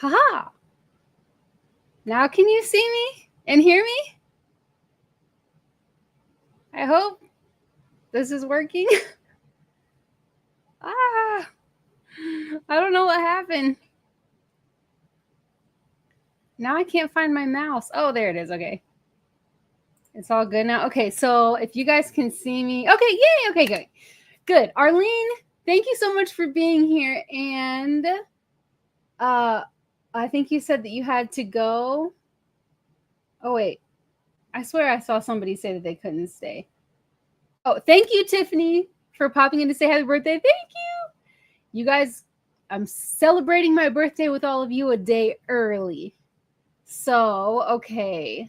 Haha. Now can you see me and hear me? I hope this is working. I don't know what happened. Now I can't find my mouse. Oh, there it is. Okay. It's all good now. Okay, so if you guys can see me. Okay, yay. Okay, good. Good. Arlene, thank you so much for being here. And I think you said that you had to go. Oh, wait. I swear I saw somebody say that they couldn't stay. Oh, thank you, Tiffany, for popping in to say happy birthday. Thank you. You guys, I'm celebrating my birthday with all of you a day early. So, okay.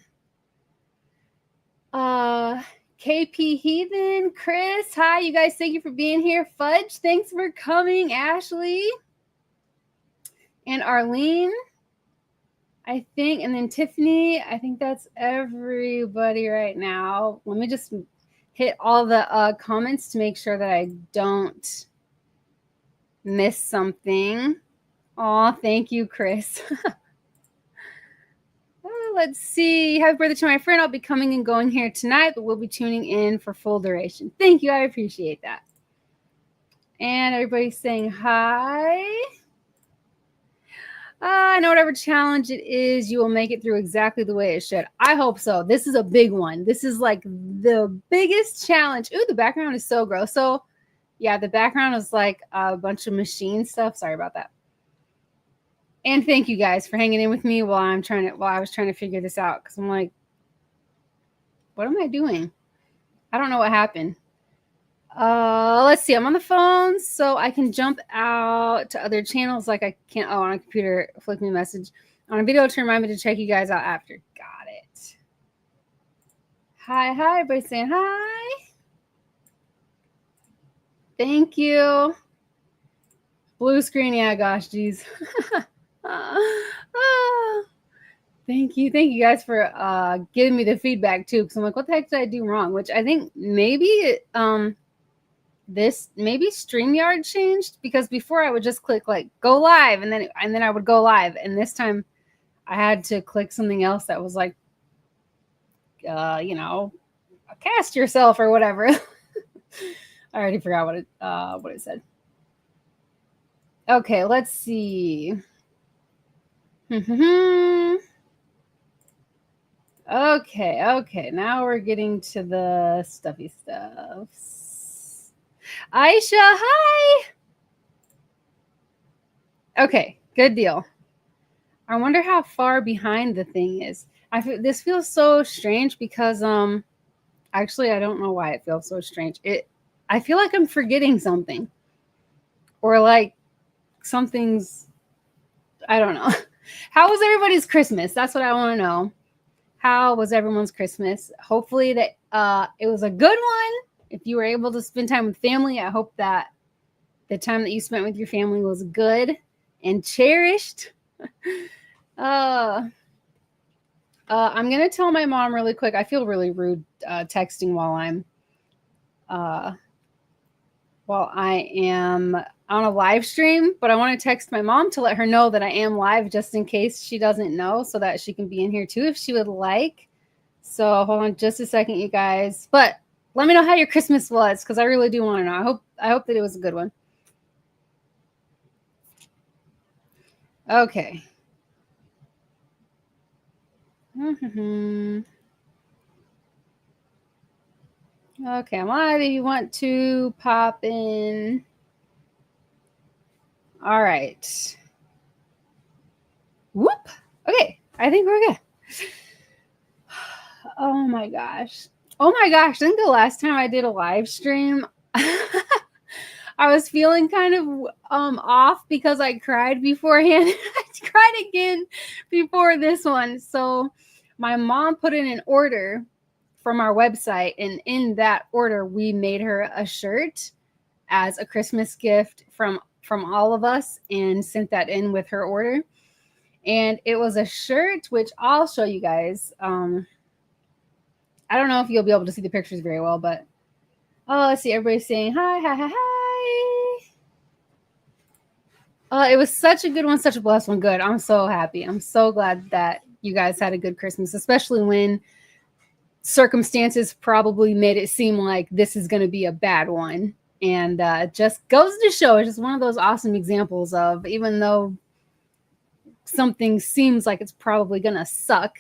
KP Heathen, Chris, hi, you guys, thank you for being here. Fudge, thanks for coming. Ashley and Arlene, I think, and then Tiffany, I think that's everybody right now. Let me just hit all the comments to make sure that I don't miss something. Oh, thank you, Chris. Let's see. Happy birthday to my friend. I'll be coming and going here tonight, but we'll be tuning in for full duration. Thank you. I appreciate that. And everybody's saying hi. I know whatever challenge it is, you will make it through exactly the way it should. I hope so. This is a big one. This is like the biggest challenge. Ooh, the background is so gross. So, yeah, the background is like a bunch of machine stuff. Sorry about that. And thank you guys for hanging in with me while I was trying to figure this out, because I'm like, what am I doing? I don't know what happened. Let's see. I'm on the phone, so I can jump out to other channels like I can't. Oh, on a computer, flick me a message. On a video to remind me to check you guys out after. Got it. Hi, everybody saying hi. Thank you. Blue screen, yeah, gosh, geez. Thank you guys for giving me the feedback too, because I'm like, what the heck did I do wrong? Which I think maybe this maybe StreamYard changed, because before I would just click like go live and then I would go live, and this time I had to click something else that was like cast yourself or whatever. I already forgot what it said. Okay, let's see. Okay. Now we're getting to the stuffy stuff. Aisha, hi. Okay, good deal. I wonder how far behind the thing is. This feels so strange because actually I don't know why it feels so strange. I feel like I'm forgetting something, or like something's, I don't know. How was everybody's Christmas? That's what I want to know. How was everyone's Christmas? Hopefully that it was a good one. If you were able to spend time with family, I hope that the time that you spent with your family was good and cherished. I'm going to tell my mom really quick. I feel really rude texting while I am on a live stream, but I want to text my mom to let her know that I am live, just in case she doesn't know, so that she can be in here too if she would like. So hold on just a second, you guys. But let me know how your Christmas was, because I really do want to know. I hope that it was a good one. Okay. Okay, I'm live if you want to pop in. All right. Whoop. Okay, I think we're good. Oh my gosh. I think the last time I did a live stream, I was feeling kind of off because I cried beforehand. I cried again before this one. So my mom put in an order from our website, and in that order we made her a shirt as a Christmas gift from all of us, and sent that in with her order. And it was a shirt, which I'll show you guys. I don't know if you'll be able to see the pictures very well, but let's see. Everybody's saying hi. It was such a good one, such a blessed one. Good. I'm so happy. I'm so glad that you guys had a good Christmas, especially when circumstances probably made it seem like this is going to be a bad one. And it just goes to show, it's just one of those awesome examples of, even though something seems like it's probably going to suck,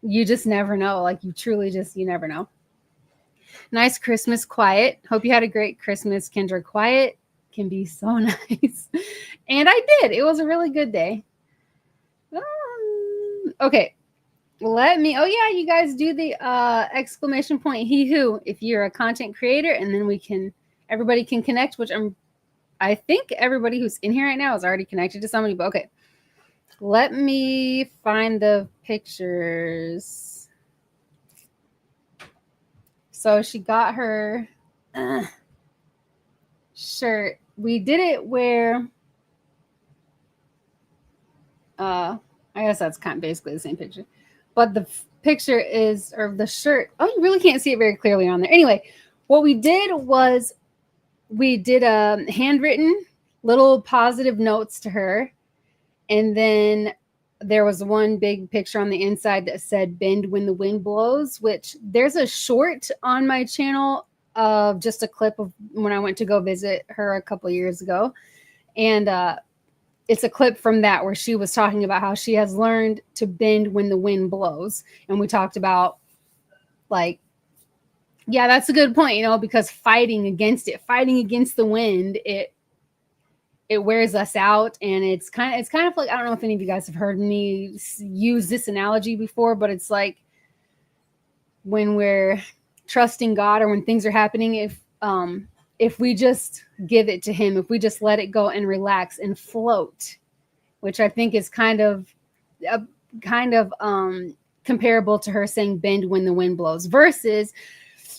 you just never know. Like, you truly just, you never know. Nice Christmas quiet. Hope you had a great Christmas, Kendra. Quiet can be so nice. And I did. It was a really good day. Okay. Let me, oh yeah, you guys do the exclamation point he who if you're a content creator, and then everybody can connect, which I think everybody who's in here right now is already connected to somebody, but okay. Let me find the pictures. So she got her shirt. We did it where I guess that's kind of basically the same picture. But the picture is, or the shirt, oh, you really can't see it very clearly on there. Anyway, what we did was we did a handwritten little positive notes to her. And then there was one big picture on the inside that said "Bend when the wind blows," which there's a short on my channel of just a clip of when I went to go visit her a couple years ago. And it's a clip from that where she was talking about how she has learned to bend when the wind blows. And we talked about, like, yeah, that's a good point, because fighting against the wind, it wears us out. And it's kind of like, I don't know if any of you guys have heard me use this analogy before, but it's like when we're trusting God, or when things are happening, if we just give it to him, if we just let it go and relax and float, which I think is kind of comparable to her saying "bend when the wind blows," versus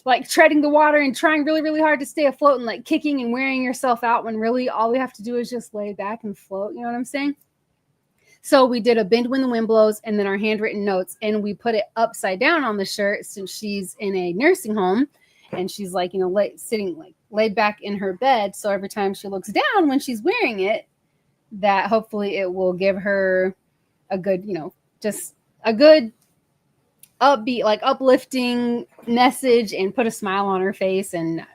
like treading the water and trying really, really hard to stay afloat and like kicking and wearing yourself out, when really all we have to do is just lay back and float. You know what I'm saying? So we did a "bend when the wind blows" and then our handwritten notes, and we put it upside down on the shirt, since she's in a nursing home and she's like, sitting like laid back in her bed. So every time she looks down when she's wearing it, that hopefully it will give her a good, just a good upbeat, like uplifting message, and put a smile on her face. And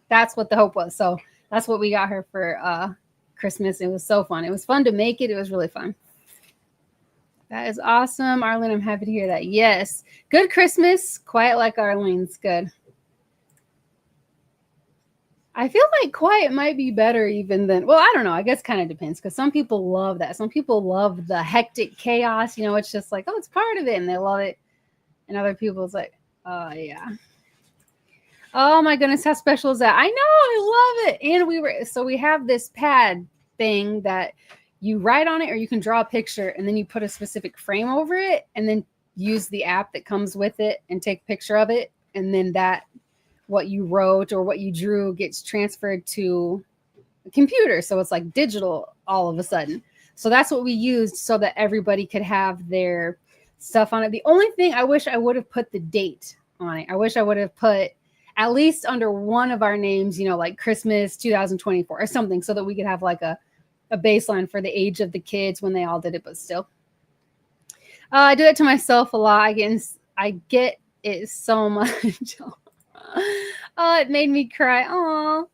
that's what the hope was. So that's what we got her for Christmas. It was so fun. It was fun to make it. It was really fun. That is awesome, Arlene. I'm happy to hear that. Yes. Good Christmas. Quiet like Arlene's. Good. I feel like quiet might be better even than, well, I don't know. I guess kind of depends, because some people love that. Some people love the hectic chaos. It's just like, oh, it's part of it, and they love it. And other people's like, oh, yeah. Oh, my goodness. How special is that? I know. I love it. And we have this pad thing that you write on it, or you can draw a picture, and then you put a specific frame over it, and then use the app that comes with it and take a picture of it. And then what you wrote or what you drew gets transferred to a computer. So it's like digital all of a sudden. So that's what we used, so that everybody could have their stuff on it. The only thing I wish I would have put the date on it. I wish I would have put at least under one of our names, like Christmas 2024 or something, so that we could have like a baseline for the age of the kids when they all did it. But still, I do it to myself a lot. I get it so much. Oh, it made me cry. Oh,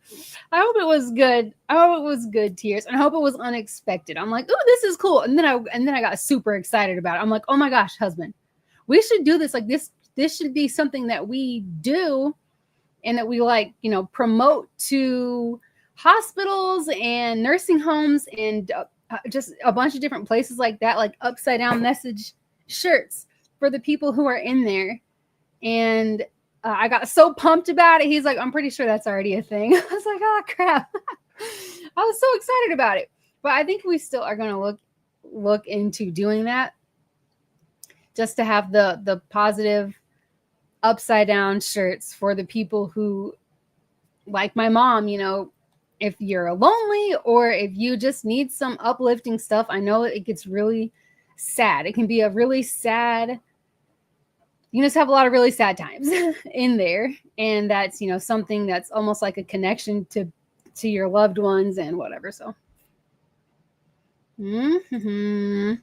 I hope it was good. I hope it was good tears, and I hope it was unexpected. I'm like, oh, this is cool. And then I got super excited about it. I'm like, oh my gosh, husband, we should do this. Like this should be something that we do, and that we promote to hospitals and nursing homes, and just a bunch of different places like that, like upside down message shirts for the people who are in there. And I got so pumped about it. He's like, I'm pretty sure that's already a thing. I was like, oh, crap. I was so excited about it. But I think we still are going to look into doing that, just to have the positive upside down shirts for the people who, like my mom, if you're lonely, or if you just need some uplifting stuff. I know it gets really sad. It can be a really sad, you just have a lot of really sad times in there. And that's, something that's almost like a connection to your loved ones and whatever. So Mm-hmm.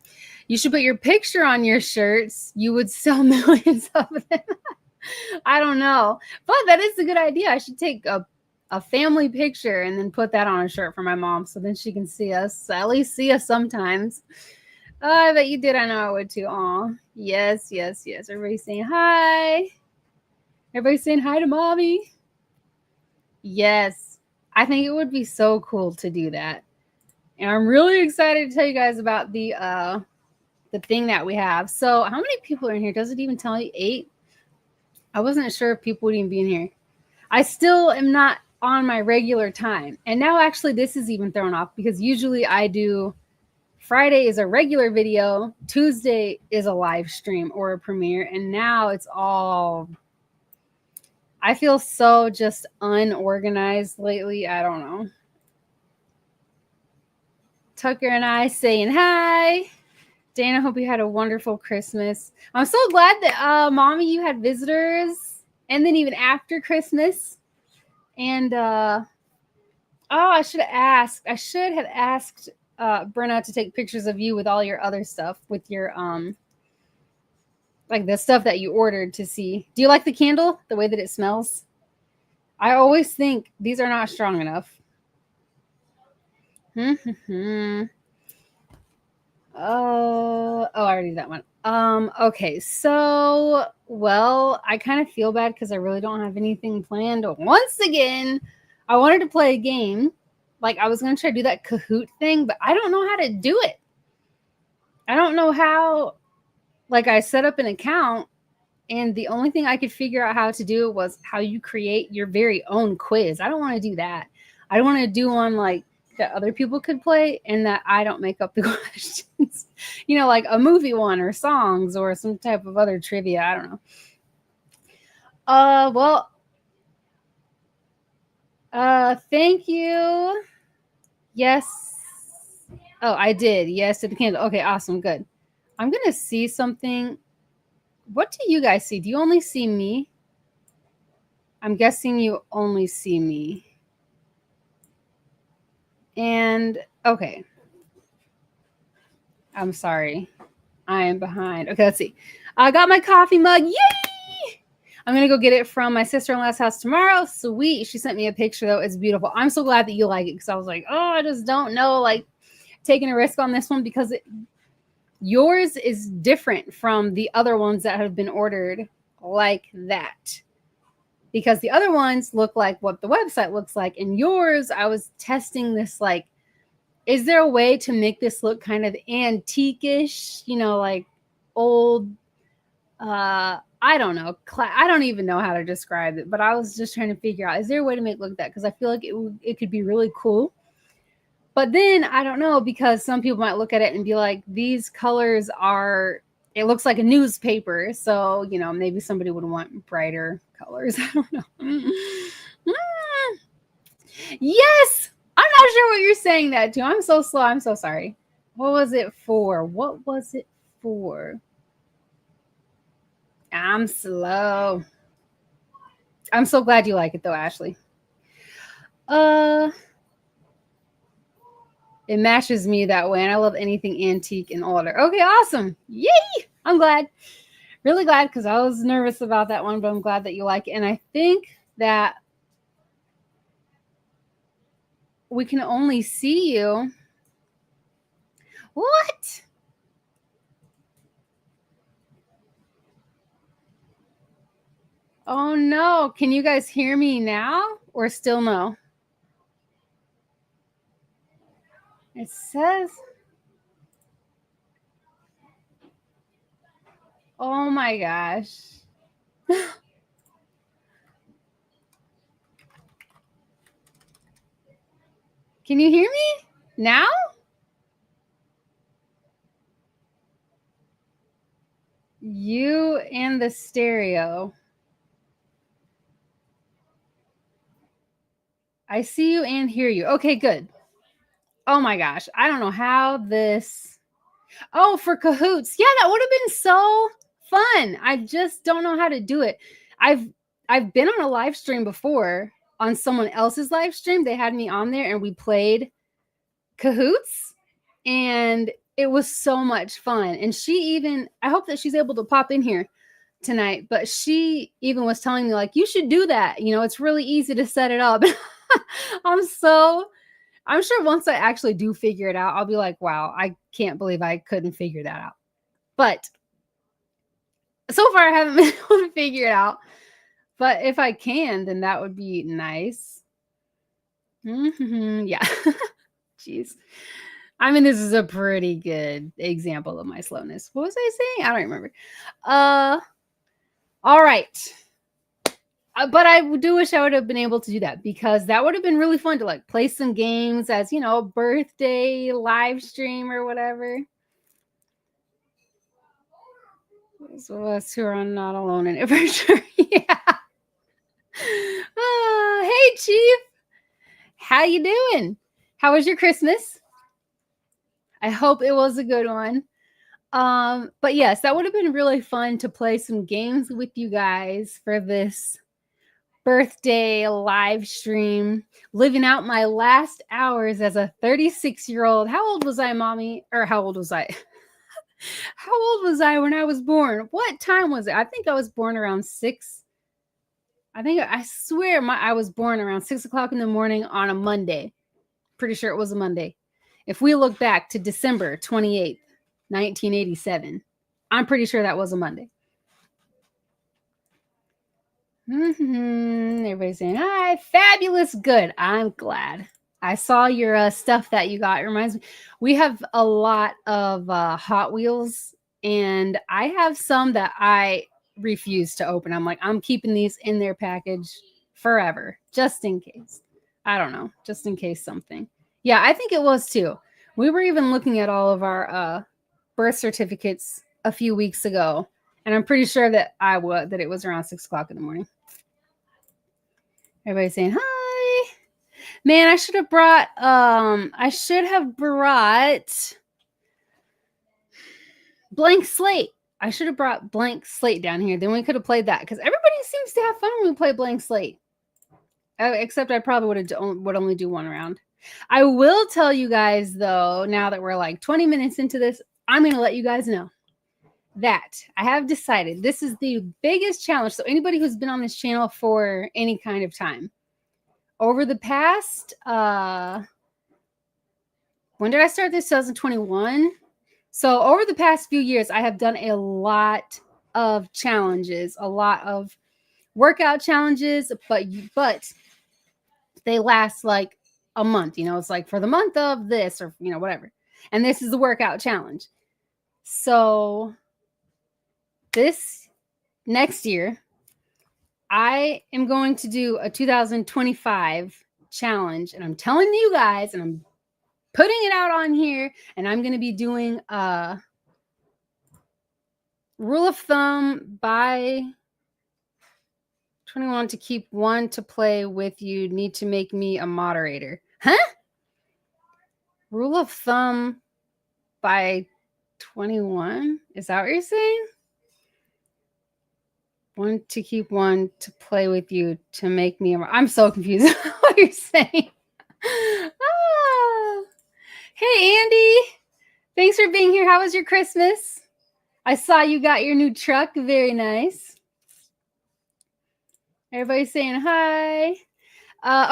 You should put your picture on your shirts. You would sell millions of them. I don't know. But that is a good idea. I should take a family picture and then put that on a shirt for my mom so then she can see us, at least see us sometimes. Oh, I bet you did. I know I would too. Aw. Yes, yes, yes. Everybody's saying hi. Everybody's saying hi to mommy. Yes. I think it would be so cool to do that. And I'm really excited to tell you guys about the thing that we have. So how many people are in here? Does it even tell you? 8? I wasn't sure if people would even be in here. I still am not on my regular time. And now actually this is even thrown off because usually I do Friday is a regular video, Tuesday is a live stream or a premiere, and now it's all, I feel so just unorganized lately. I don't know. Tucker and I saying hi. Dana, hope you had a wonderful Christmas. I'm so glad that mommy, you had visitors, and then even after Christmas. And I should have asked Brenna to take pictures of you with all your other stuff, with your like the stuff that you ordered to see. Do you like the candle? The way that it smells? I always think these are not strong enough. I already did that one. Okay, so well, I kind of feel bad because I really don't have anything planned. Once again, I wanted to play a game. Like I was gonna try to do that Kahoot thing, but I don't know how to do it. I don't know how. Like I set up an account, and the only thing I could figure out how to do was how you create your very own quiz. I don't want to do that. I don't want to do one like that other people could play and that I don't make up the questions. You know, like a movie one or songs or some type of other trivia. I don't know. Thank you. Yes. Oh, I did. Yes to the candle. Okay, awesome. Good. I'm going to see something. What do you guys see? Do you only see me? I'm guessing you only see me. And okay. I'm sorry. I am behind. Okay, let's see. I got my coffee mug. Yay! I'm going to go get it from my sister-in-law's house tomorrow. Sweet. She sent me a picture, though. It's beautiful. I'm so glad that you like it because I was like, oh, I just don't know, like, taking a risk on this one because yours is different from the other ones that have been ordered like that. Because the other ones look like what the website looks like. And yours, I was testing this, like, is there a way to make this look kind of antique-ish, you know, like old, I don't know. I don't even know how to describe it, but I was just trying to figure out, is there a way to make it look that? Because I feel like it could be really cool. But then I don't know, because some people might look at it and be like, these colors are, it looks like a newspaper. So, you know, maybe somebody would want brighter colors. I don't know. Yes! I'm not sure what you're saying that to. I'm so slow. I'm so sorry. What was it for? What was it for? I'm slow. I'm so glad you like it though, Ashley. It matches me that way, and I love anything antique and older. Okay, awesome. Yay! I'm glad. Really glad because I was nervous about that one, but I'm glad that you like it. And I think that we can only see you. What? Oh no. Can you guys hear me now or still no? It says, oh my gosh. Can you hear me now? You and the stereo. I see you and hear you. Okay, good. Oh my gosh. I don't know how this. Oh, for Cahoots. Yeah, that would have been so fun. I just don't know how to do it. I've been on a live stream before on someone else's live stream. They had me on there and we played Cahoots. And it was so much fun. And I hope that she's able to pop in here tonight, but she even was telling me, like, you should do that. It's really easy to set it up. I'm sure once I actually do figure it out, I'll be like, wow, I can't believe I couldn't figure that out. But so far I haven't been able to figure it out. But if I can, then that would be nice. Yeah. Jeez. I mean, this is a pretty good example of my slowness. What was I saying? I don't remember. All right. But I do wish I would have been able to do that, because that would have been really fun to like play some games as, birthday live stream or whatever. Those of us who are not alone in it, for sure. Yeah. Hey, Chief. How you doing? How was your Christmas? I hope it was a good one. But yes, that would have been really fun to play some games with you guys for this birthday live stream, living out my last hours as a 36-year-old. How old was I, Mommy? Or how old was I? How old was I when I was born? What time was it? I think I was born around 6. I swear I was born around 6 o'clock in the morning on a Monday. Pretty sure it was a Monday. If we look back to December 28th, 1987, I'm pretty sure that was a Monday. Everybody's saying, hi, fabulous, good. I'm glad. I saw your stuff that you got. It reminds me, we have a lot of Hot Wheels, and I have some that I refuse to open. I'm like, I'm keeping these in their package forever, just in case. I don't know, just in case something. Yeah, I think it was too. We were even looking at all of our birth certificates a few weeks ago, and I'm pretty sure that that it was around 6 o'clock in the morning. Everybody's saying hi. Man, I should have brought Blank Slate. I should have brought Blank Slate down here. Then we could have played that, because everybody seems to have fun when we play Blank Slate. Except I probably would only do one round. I will tell you guys, though, now that we're like 20 minutes into this, I'm going to let you guys know that I have decided this is the biggest challenge. So anybody who's been on this channel for any kind of time, over the past, when did I start this? 2021. So over the past few years, I have done a lot of challenges, a lot of workout challenges, but they last like a month. It's like for the month of this, or whatever. And this is the workout challenge. So this next year, I am going to do a 2025 challenge, and I'm telling you guys, and I'm putting it out on here, and I'm going to be doing a rule of thumb by 21 to keep one to play with. You need to make me a moderator. Huh? Rule of thumb by 21? Is that what you're saying? One to keep one to play with you to make me I'm so confused what you're saying. Hey, Andy. Thanks for being here. How was your Christmas? I saw you got your new truck. Very nice. Everybody's saying hi.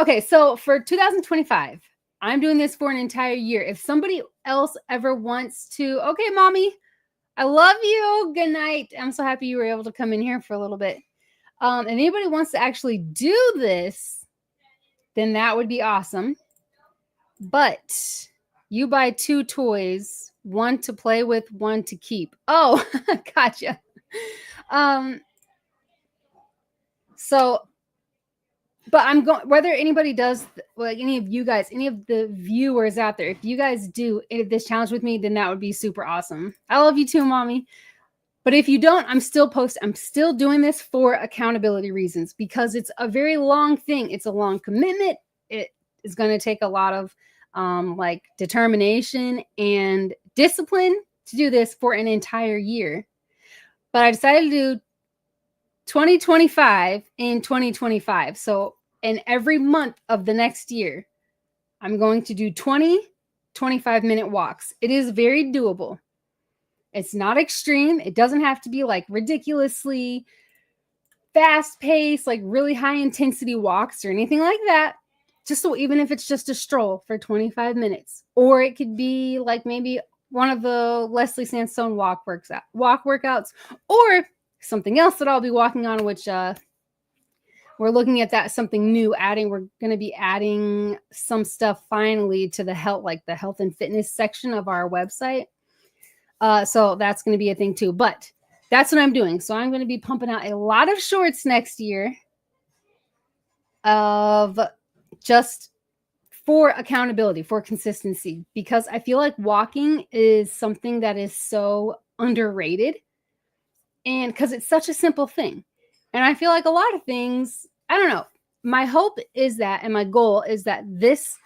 Okay, so for 2025, I'm doing this for an entire year. If somebody else ever wants to, okay, Mommy, I love you. Good night. I'm so happy you were able to come in here for a little bit. And anybody wants to actually do this, then that would be awesome. But you buy 2 toys, one to play with, one to keep. Oh, gotcha. So, but I'm going, whether anybody does, like any of you guys, any of the viewers out there, if you guys do this challenge with me, then that would be super awesome. I love you too, Mommy. But if you don't, I'm still doing this for accountability reasons, because it's a very long thing. It's a long commitment. It is going to take a lot of like determination and discipline to do this for an entire year. But I decided to do 2025 in 2025. So in every month of the next year, I'm going to do 20, 25-minute walks. It is very doable. It's not extreme. It doesn't have to be like ridiculously fast paced, like really high intensity walks or anything like that. Just so even if it's just a stroll for 25 minutes, or it could be like maybe one of the Leslie Sandstone walk workouts, or something else that I'll be walking on, which we're looking at that something new we're going to be adding some stuff finally to the health and fitness section of our website. So that's going to be a thing too, but that's what I'm doing. So I'm going to be pumping out a lot of shorts next year of just for accountability, for consistency, because I feel like walking is something that is so underrated, and because it's such a simple thing. And I feel like a lot of things, I don't know, my hope is that, and my goal is that this,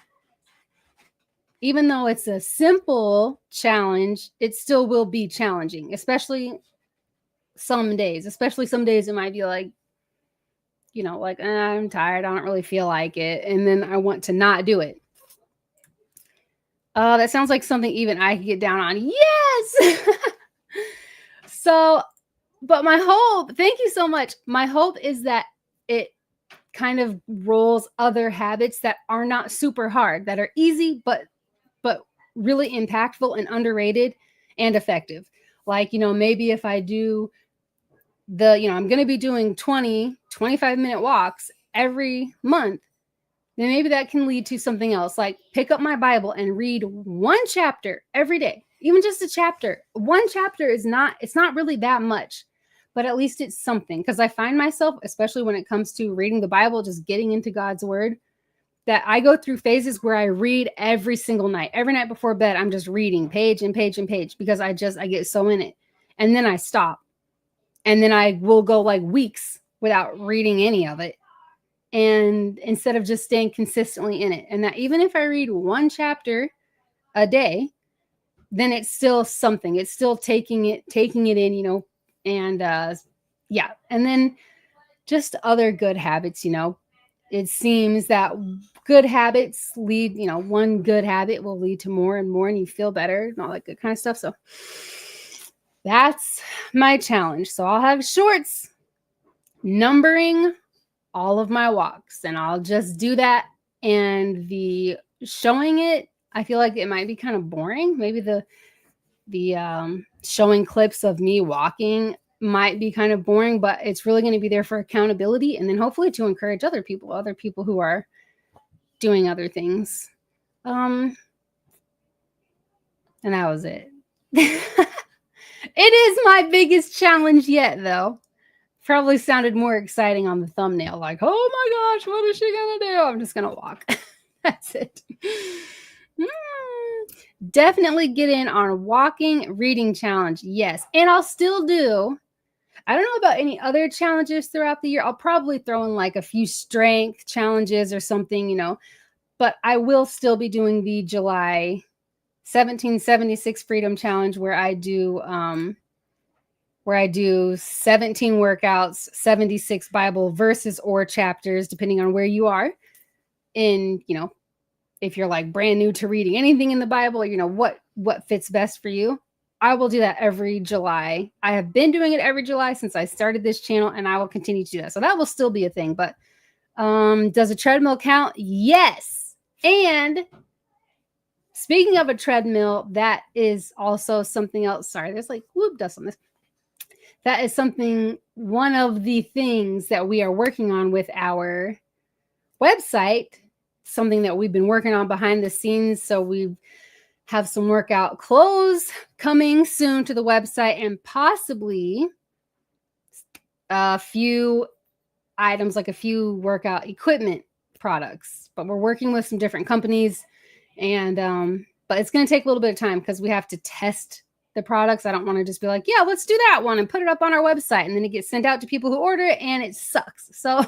even though it's a simple challenge, it still will be challenging, especially some days it might be like, like I'm tired, I don't really feel like it, and then I want to not do it. That sounds like something even I could get down on. Yes. So, but my hope, thank you so much. My hope is that it kind of rolls other habits that are not super hard, that are easy, but really impactful and underrated and effective. Like, maybe if I do I'm going to be doing 25-minute walks every month, then maybe that can lead to something else, like pick up my Bible and read one chapter every day, even just a chapter. One chapter it's not really that much, but at least it's something. Because I find myself, especially when it comes to reading the Bible, just getting into God's word, that I go through phases where I read every single night. Every night before bed, I'm just reading page and page and page because I get so in it. And then I stop. And then I will go like weeks without reading any of it. And instead of just staying consistently in it. And that even if I read one chapter a day, then it's still something. It's still taking it in, and yeah. And then just other good habits, it seems that good habits lead, one good habit will lead to more and more, and you feel better and all that good kind of stuff. So that's my challenge. So I'll have shorts numbering all of my walks, and I'll just do that. And the showing it, I feel like it might be kind of boring. Maybe the showing clips of me walking might be kind of boring, but it's really going to be there for accountability, and then hopefully to encourage other people who are doing other things. And that was it. It is my biggest challenge yet, though. Probably sounded more exciting on the thumbnail, like, oh my gosh, what is she gonna do? I'm just gonna walk. That's it. Definitely get in on walking reading challenge. Yes. And I'll still do, I don't know about any other challenges throughout the year. I'll probably throw in like a few strength challenges or something, but I will still be doing the July 1776 Freedom Challenge, where I do 17 workouts, 76 Bible verses or chapters, depending on where you are. In, if you're like brand new to reading anything in the Bible, what fits best for you. I will do that every July. I have been doing it every July since I started this channel, and I will continue to do that. So that will still be a thing. But does a treadmill count? Yes. And speaking of a treadmill, that is also something else. Sorry, there's like dust on this. That is one of the things that we are working on with our website, something that we've been working on behind the scenes. So we have some workout clothes coming soon to the website, and possibly a few items, like a few workout equipment products. But we're working with some different companies, and but it's going to take a little bit of time because we have to test the products. I don't want to just be like, yeah, let's do that one and put it up on our website, and then it gets sent out to people who order it and it sucks. So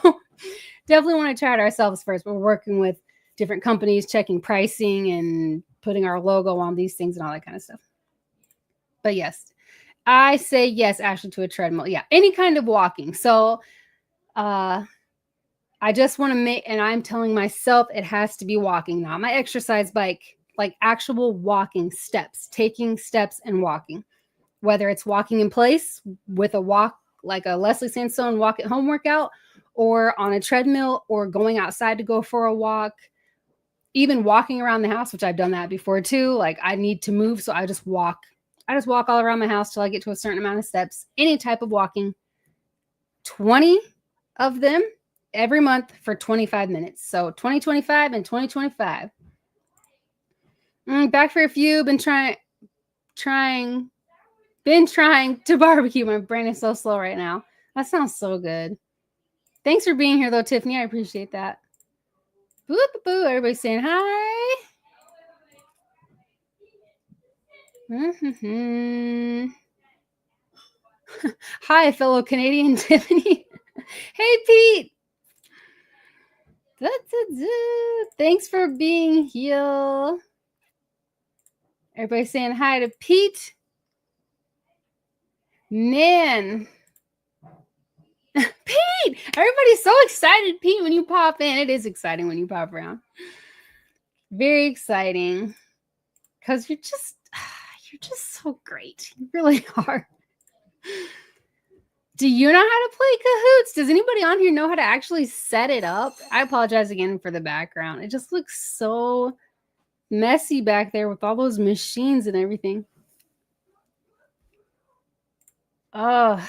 definitely want to try it ourselves first. But we're working with different companies, checking pricing and putting our logo on these things and all that kind of stuff. But yes, I say yes, Ashley, to a treadmill. Yeah, any kind of walking. So I just want to and I'm telling myself it has to be walking, not my exercise bike. like actual walking steps, taking steps and walking, whether it's walking in place with a walk, like a Leslie Sandstone walk at home workout, or on a treadmill, or going outside to go for a walk, even walking around the house, which I've done that before too. Like I need to move, so I just walk all around my house till I get to a certain amount of steps. Any type of walking, 20 of them every month for 25 minutes. So 2025 and 2025. Back for a few. Been trying to barbecue. My brain is so slow right now. That sounds so good. Thanks for being here though, Tiffany. I appreciate that. Boo, boo, boo. Everybody's saying hi. Hi, fellow Canadian Tiffany. Hey, Pete. Thanks for being here. Everybody saying hi to Pete. Man. Pete! Everybody's so excited, Pete, when you pop in. It is exciting when you pop around. Very exciting. Because you're just so great. You really are. Do you know how to play Cahoots? Does anybody on here know how to actually set it up? I apologize again for the background. It just looks so messy back there with all those machines and everything. Oh,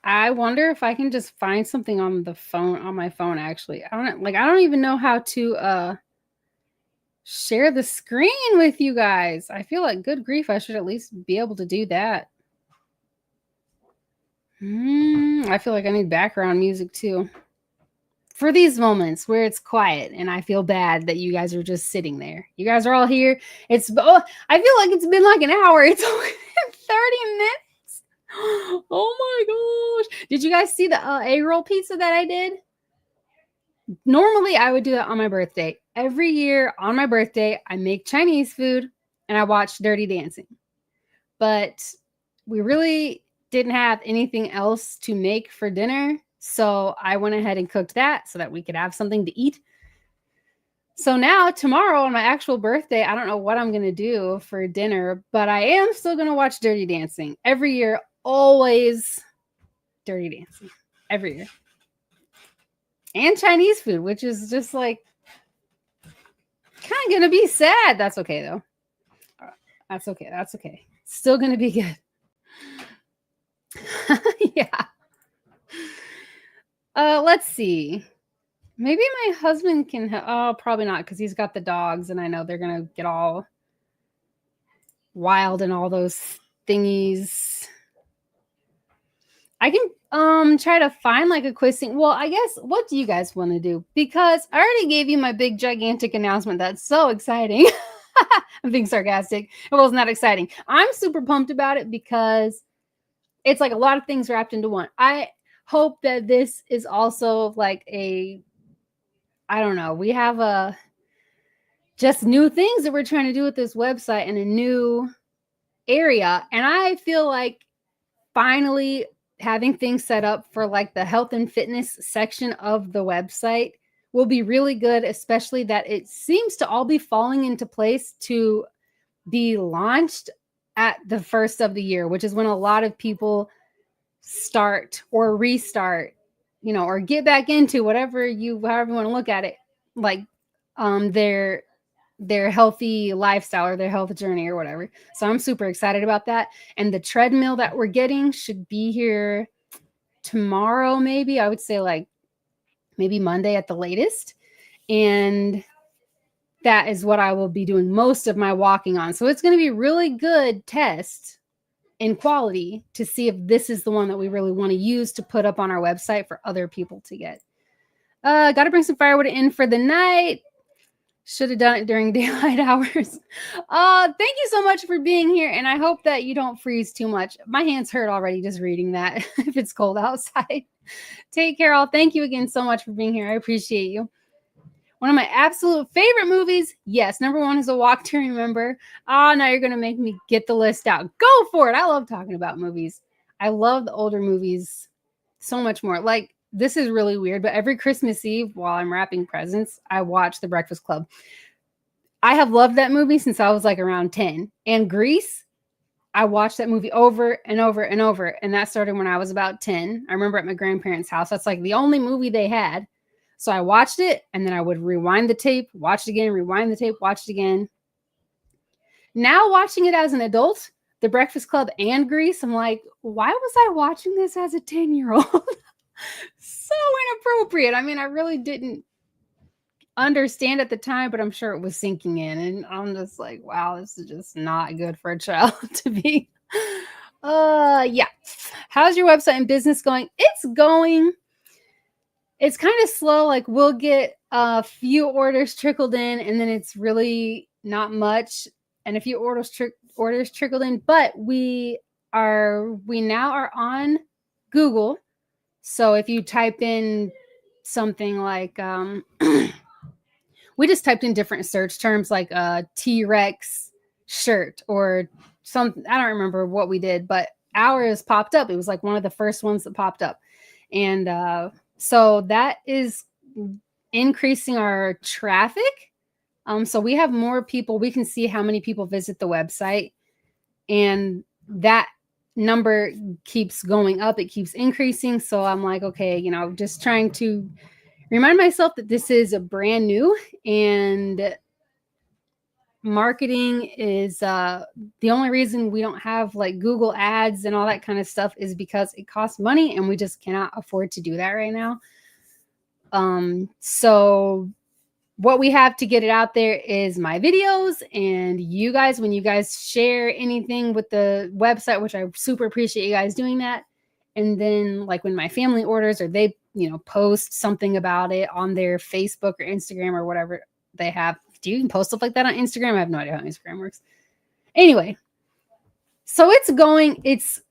I wonder if I can just find something on my phone, actually. I don't even know how to share the screen with you guys. I feel like, good grief, I should at least be able to do that. I feel like I need background music too. For these moments where it's quiet and I feel bad that you guys are just sitting there. You guys are all here. I feel like it's been like an hour. It's only been 30 minutes. Oh my gosh. Did you guys see the egg roll pizza that I did? Normally I would do that on my birthday. Every year on my birthday, I make Chinese food and I watch Dirty Dancing. But we really didn't have anything else to make for dinner. So I went ahead and cooked that so that we could have something to eat. So now tomorrow on my actual birthday, I don't know what I'm going to do for dinner, but I am still going to watch Dirty Dancing. Every year, always Dirty Dancing. Every year. And Chinese food, which is just like kind of going to be sad. That's okay though. That's okay. Still going to be good. Yeah. Let's see. Maybe my husband can probably not, because he's got the dogs and I know they're gonna get all wild and all those thingies. I can try to find like a quiz thing. Well, I guess, what do you guys want to do? Because I already gave you my big gigantic announcement. That's so exciting. I'm being sarcastic. It wasn't that exciting. I'm super pumped about it because it's like a lot of things wrapped into one. I hope that this is also like I don't know. We have just new things that we're trying to do with this website in a new area. And I feel like finally having things set up for like the health and fitness section of the website will be really good, especially that it seems to all be falling into place to be launched at the first of the year, which is when a lot of people start or restart, or get back into however you want to look at it, like their healthy lifestyle or their health journey or whatever. So I'm super excited about that. And the treadmill that we're getting should be here tomorrow, maybe. I would say like maybe Monday at the latest. And that is what I will be doing most of my walking on. So it's going to be a really good test in quality to see if this is the one that we really want to use to put up on our website for other people to get. Got to bring some firewood in for the night. Should have done it during daylight hours. Thank you so much for being here. And I hope that you don't freeze too much. My hands hurt already just reading that if it's cold outside. Take care all. Thank you again so much for being here. I appreciate you. One of my absolute favorite movies. Yes, number one is A Walk to Remember. Now you're going to make me get the list out. Go for it. I love talking about movies. I love the older movies so much more. Like, this is really weird, but every Christmas Eve while I'm wrapping presents, I watch The Breakfast Club. I have loved that movie since I was like around 10. And Grease, I watched that movie over and over and over. And that started when I was about 10. I remember at my grandparents' house. That's like the only movie they had. So I watched it and then I would rewind the tape, watch it again, rewind the tape, watch it again. Now watching it as an adult, The Breakfast Club and Grease, I'm like, why was I watching this as a 10-year-old? So inappropriate. I mean, I really didn't understand at the time, but I'm sure it was sinking in. And I'm just like, wow, this is just not good for a child to be. Yeah. How's your website and business going? It's going. It's kind of slow. Like we'll get a few orders trickled in, and then it's really not much. And a few orders trickled in, but we now are on Google. So if you type in something like we just typed in different search terms like T-Rex shirt or something. I don't remember what we did, but ours popped up. It was like one of the first ones that popped up. And so that is increasing our traffic. So we have more people. We can see how many people visit the website. And that number keeps going up. It keeps increasing. So I'm like, okay, just trying to remind myself that this is a brand new, and marketing is the only reason we don't have like Google ads and all that kind of stuff is because it costs money and we just cannot afford to do that right now. So what we have to get it out there is my videos, and you guys, when you guys share anything with the website, which I super appreciate you guys doing that. And then like when my family orders or they, post something about it on their Facebook or Instagram or whatever they have. Do you even post stuff like that on Instagram? I have no idea how Instagram works. Anyway, so it's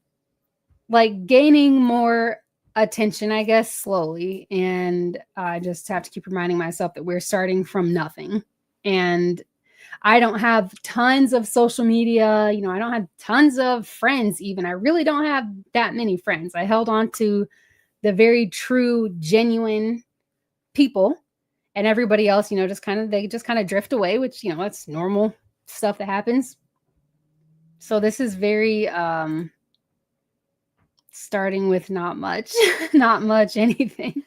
like gaining more attention, I guess, slowly. And I just have to keep reminding myself that we're starting from nothing. And I don't have tons of social media. I don't have tons of friends even. I really don't have that many friends. I held on to the very true, genuine people, and everybody else, they just kind of drift away, which, that's normal stuff that happens. So this is very, starting with not much anything.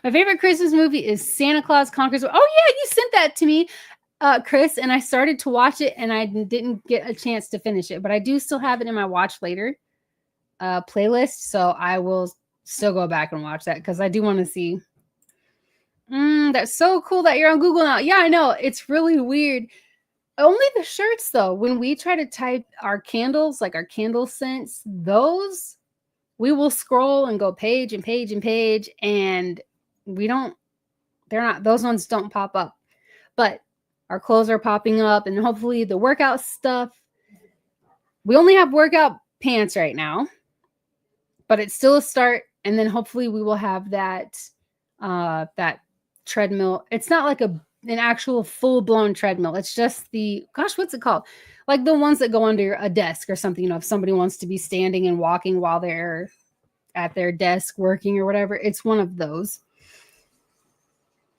My favorite Christmas movie is Santa Claus Conquers. Oh yeah, you sent that to me, Chris, and I started to watch it and I didn't get a chance to finish it, but I do still have it in my watch later playlist, so I will still go back and watch that because I do want to see. That's so cool that you're on Google now. Yeah, I know. It's really weird. Only the shirts though. When we try to type our candles, like our candle scents, those we will scroll and go page and page and page, and those ones don't pop up. But our clothes are popping up, and hopefully the workout stuff. We only have workout pants right now, but it's still a start. And then hopefully we will have that treadmill. It's not like an actual full-blown treadmill. It's just what's it called? Like the ones that go under a desk or something, if somebody wants to be standing and walking while they're at their desk working or whatever. It's one of those.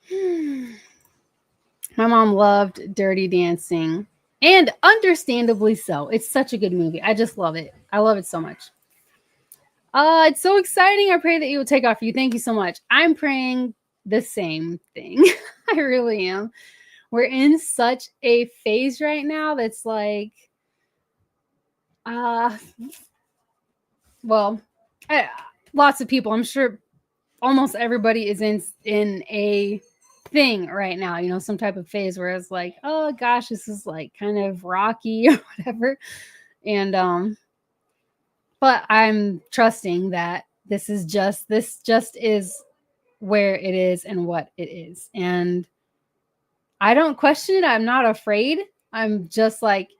My mom loved Dirty Dancing, and understandably so. It's such a good movie. I just love it. I love it so much. It's so exciting. I pray that you will take off for you. Thank you so much. I'm praying the same thing. I really am. We're in such a phase right now that's like, lots of people, I'm sure almost everybody is in a thing right now, some type of phase where it's like, oh gosh, this is like kind of rocky or whatever. And but I'm trusting that this just is where it is and what it is. And I don't question it. I'm not afraid. I'm just like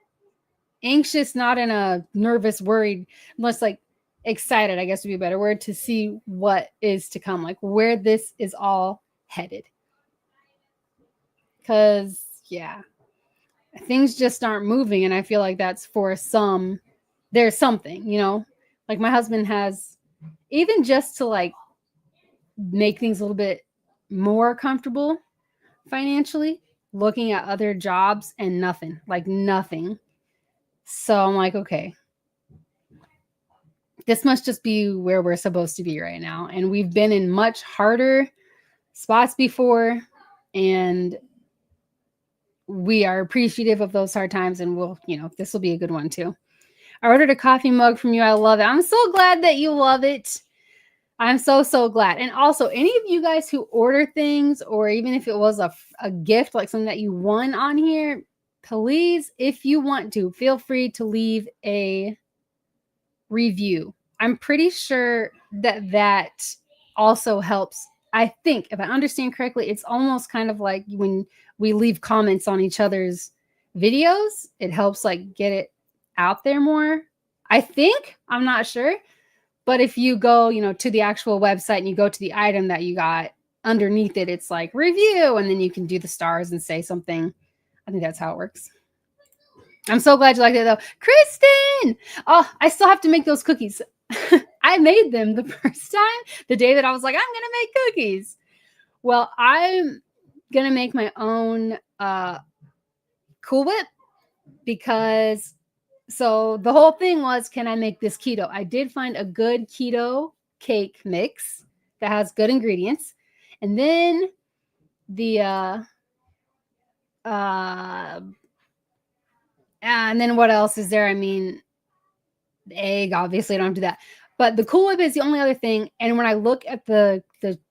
anxious, not in a nervous, worried, unless like excited, I guess would be a better word, to see what is to come, like where this is all headed. Because, yeah, things just aren't moving. And I feel like that's for some, there's something, like my husband has, even just to like make things a little bit more comfortable financially, looking at other jobs and nothing, like nothing. So I'm like, okay, this must just be where we're supposed to be right now. And we've been in much harder spots before, and we are appreciative of those hard times, and we'll, this will be a good one too. I ordered a coffee mug from you. I love it. I'm so glad that you love it. I'm so, so glad. And also, any of you guys who order things, or even if it was a gift, like something that you won on here, please, if you want to, feel free to leave a review. I'm pretty sure that also helps. I think, if I understand correctly, it's almost kind of like when we leave comments on each other's videos, it helps like get it out there more. I think, I'm not sure. But if you go, to the actual website and you go to the item that you got, underneath it, it's like review, and then you can do the stars and say something. I think that's how it works. I'm so glad you liked it though. Kristen! Oh, I still have to make those cookies. I made them the first time, the day that I was like, I'm going to make cookies. Well, I'm going to make my own Cool Whip, because so the whole thing was, can I make this keto? I did find a good keto cake mix that has good ingredients. And then and then what else is there? I mean, the egg, obviously I don't do that. But the Cool Whip is the only other thing. And when I look at the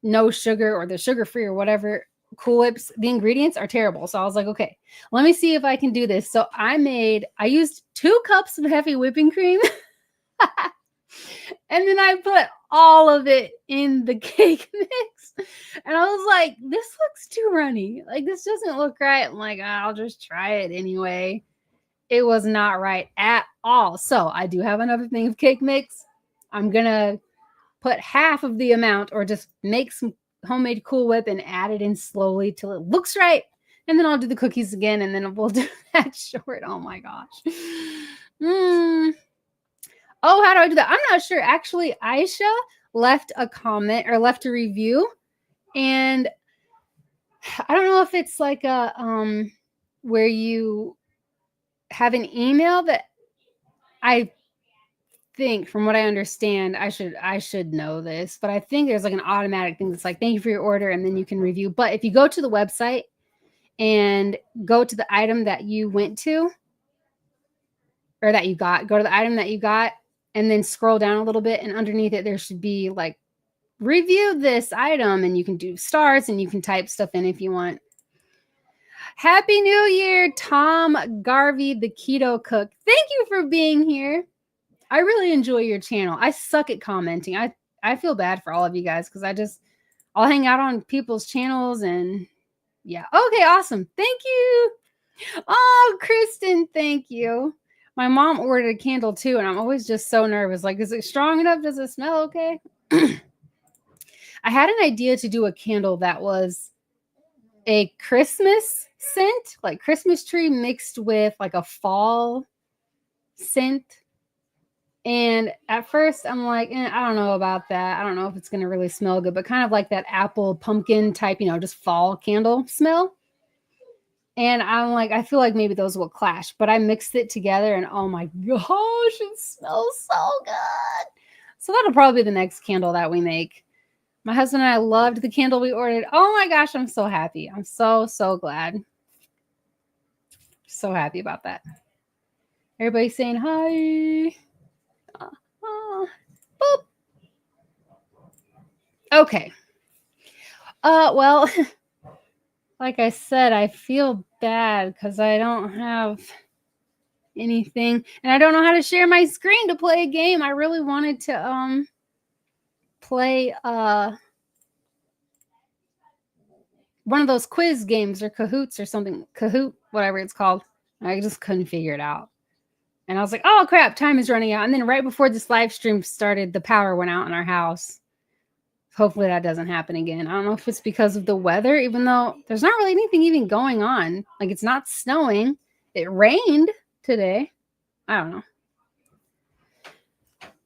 no sugar or the sugar-free or whatever Cool Whips, the ingredients are terrible. So I was like, okay, let me see if I can do this. So I used 2 cups of heavy whipping cream. And then I put all of it in the cake mix. And I was like, this looks too runny. Like, this doesn't look right. I'm like, I'll just try it anyway. It was not right at all. So I do have another thing of cake mix. I'm going to put half of the amount, or just make some homemade Cool Whip and add it in slowly till it looks right. And then I'll do the cookies again, and then we'll do that short. Oh my gosh. Oh, how do I do that? I'm not sure. Actually, Aisha left a comment or left a review, and I don't know if it's like a where you have an email that I think, from what I understand, I should know this, but I think there's like an automatic thing that's like, thank you for your order, and then you can review. But if you go to the website and go to the item that you went to, or that you got, go to the item that you got, and then scroll down a little bit, and underneath it there should be like, review this item, and you can do stars, and you can type stuff in if you want. Happy New Year, Tom Garvey, the Keto Cook. Thank you for being here. I really enjoy your channel. I suck at commenting. I feel bad for all of you guys, because I'll hang out on people's channels, and yeah. Okay, awesome. Thank you. Oh, Kristen, thank you. My mom ordered a candle too, and I'm always just so nervous. Like, is it strong enough? Does it smell okay? I had an idea to do a candle that was a Christmas scent, like Christmas tree mixed with like a fall scent. And at first I'm like, I don't know about that. I don't know if it's going to really smell good, but kind of like that apple pumpkin type, just fall candle smell. And I'm like, I feel like maybe those will clash, but I mixed it together, and oh my gosh, it smells so good. So that'll probably be the next candle that we make. My husband and I loved the candle we ordered. Oh my gosh, I'm so happy. I'm so, so glad. So happy about that. Everybody saying hi. Boop. Okay. Well, like I said, I feel bad because I don't have anything, and I don't know how to share my screen to play a game. I really wanted to play one of those quiz games, or Kahoots or something. Kahoot, whatever it's called. I just couldn't figure it out. And I was like, oh crap, time is running out. And then right before this live stream started, the power went out in our house. Hopefully that doesn't happen again. I don't know if it's because of the weather, even though there's not really anything even going on. Like, it's not snowing. It rained today. I don't know.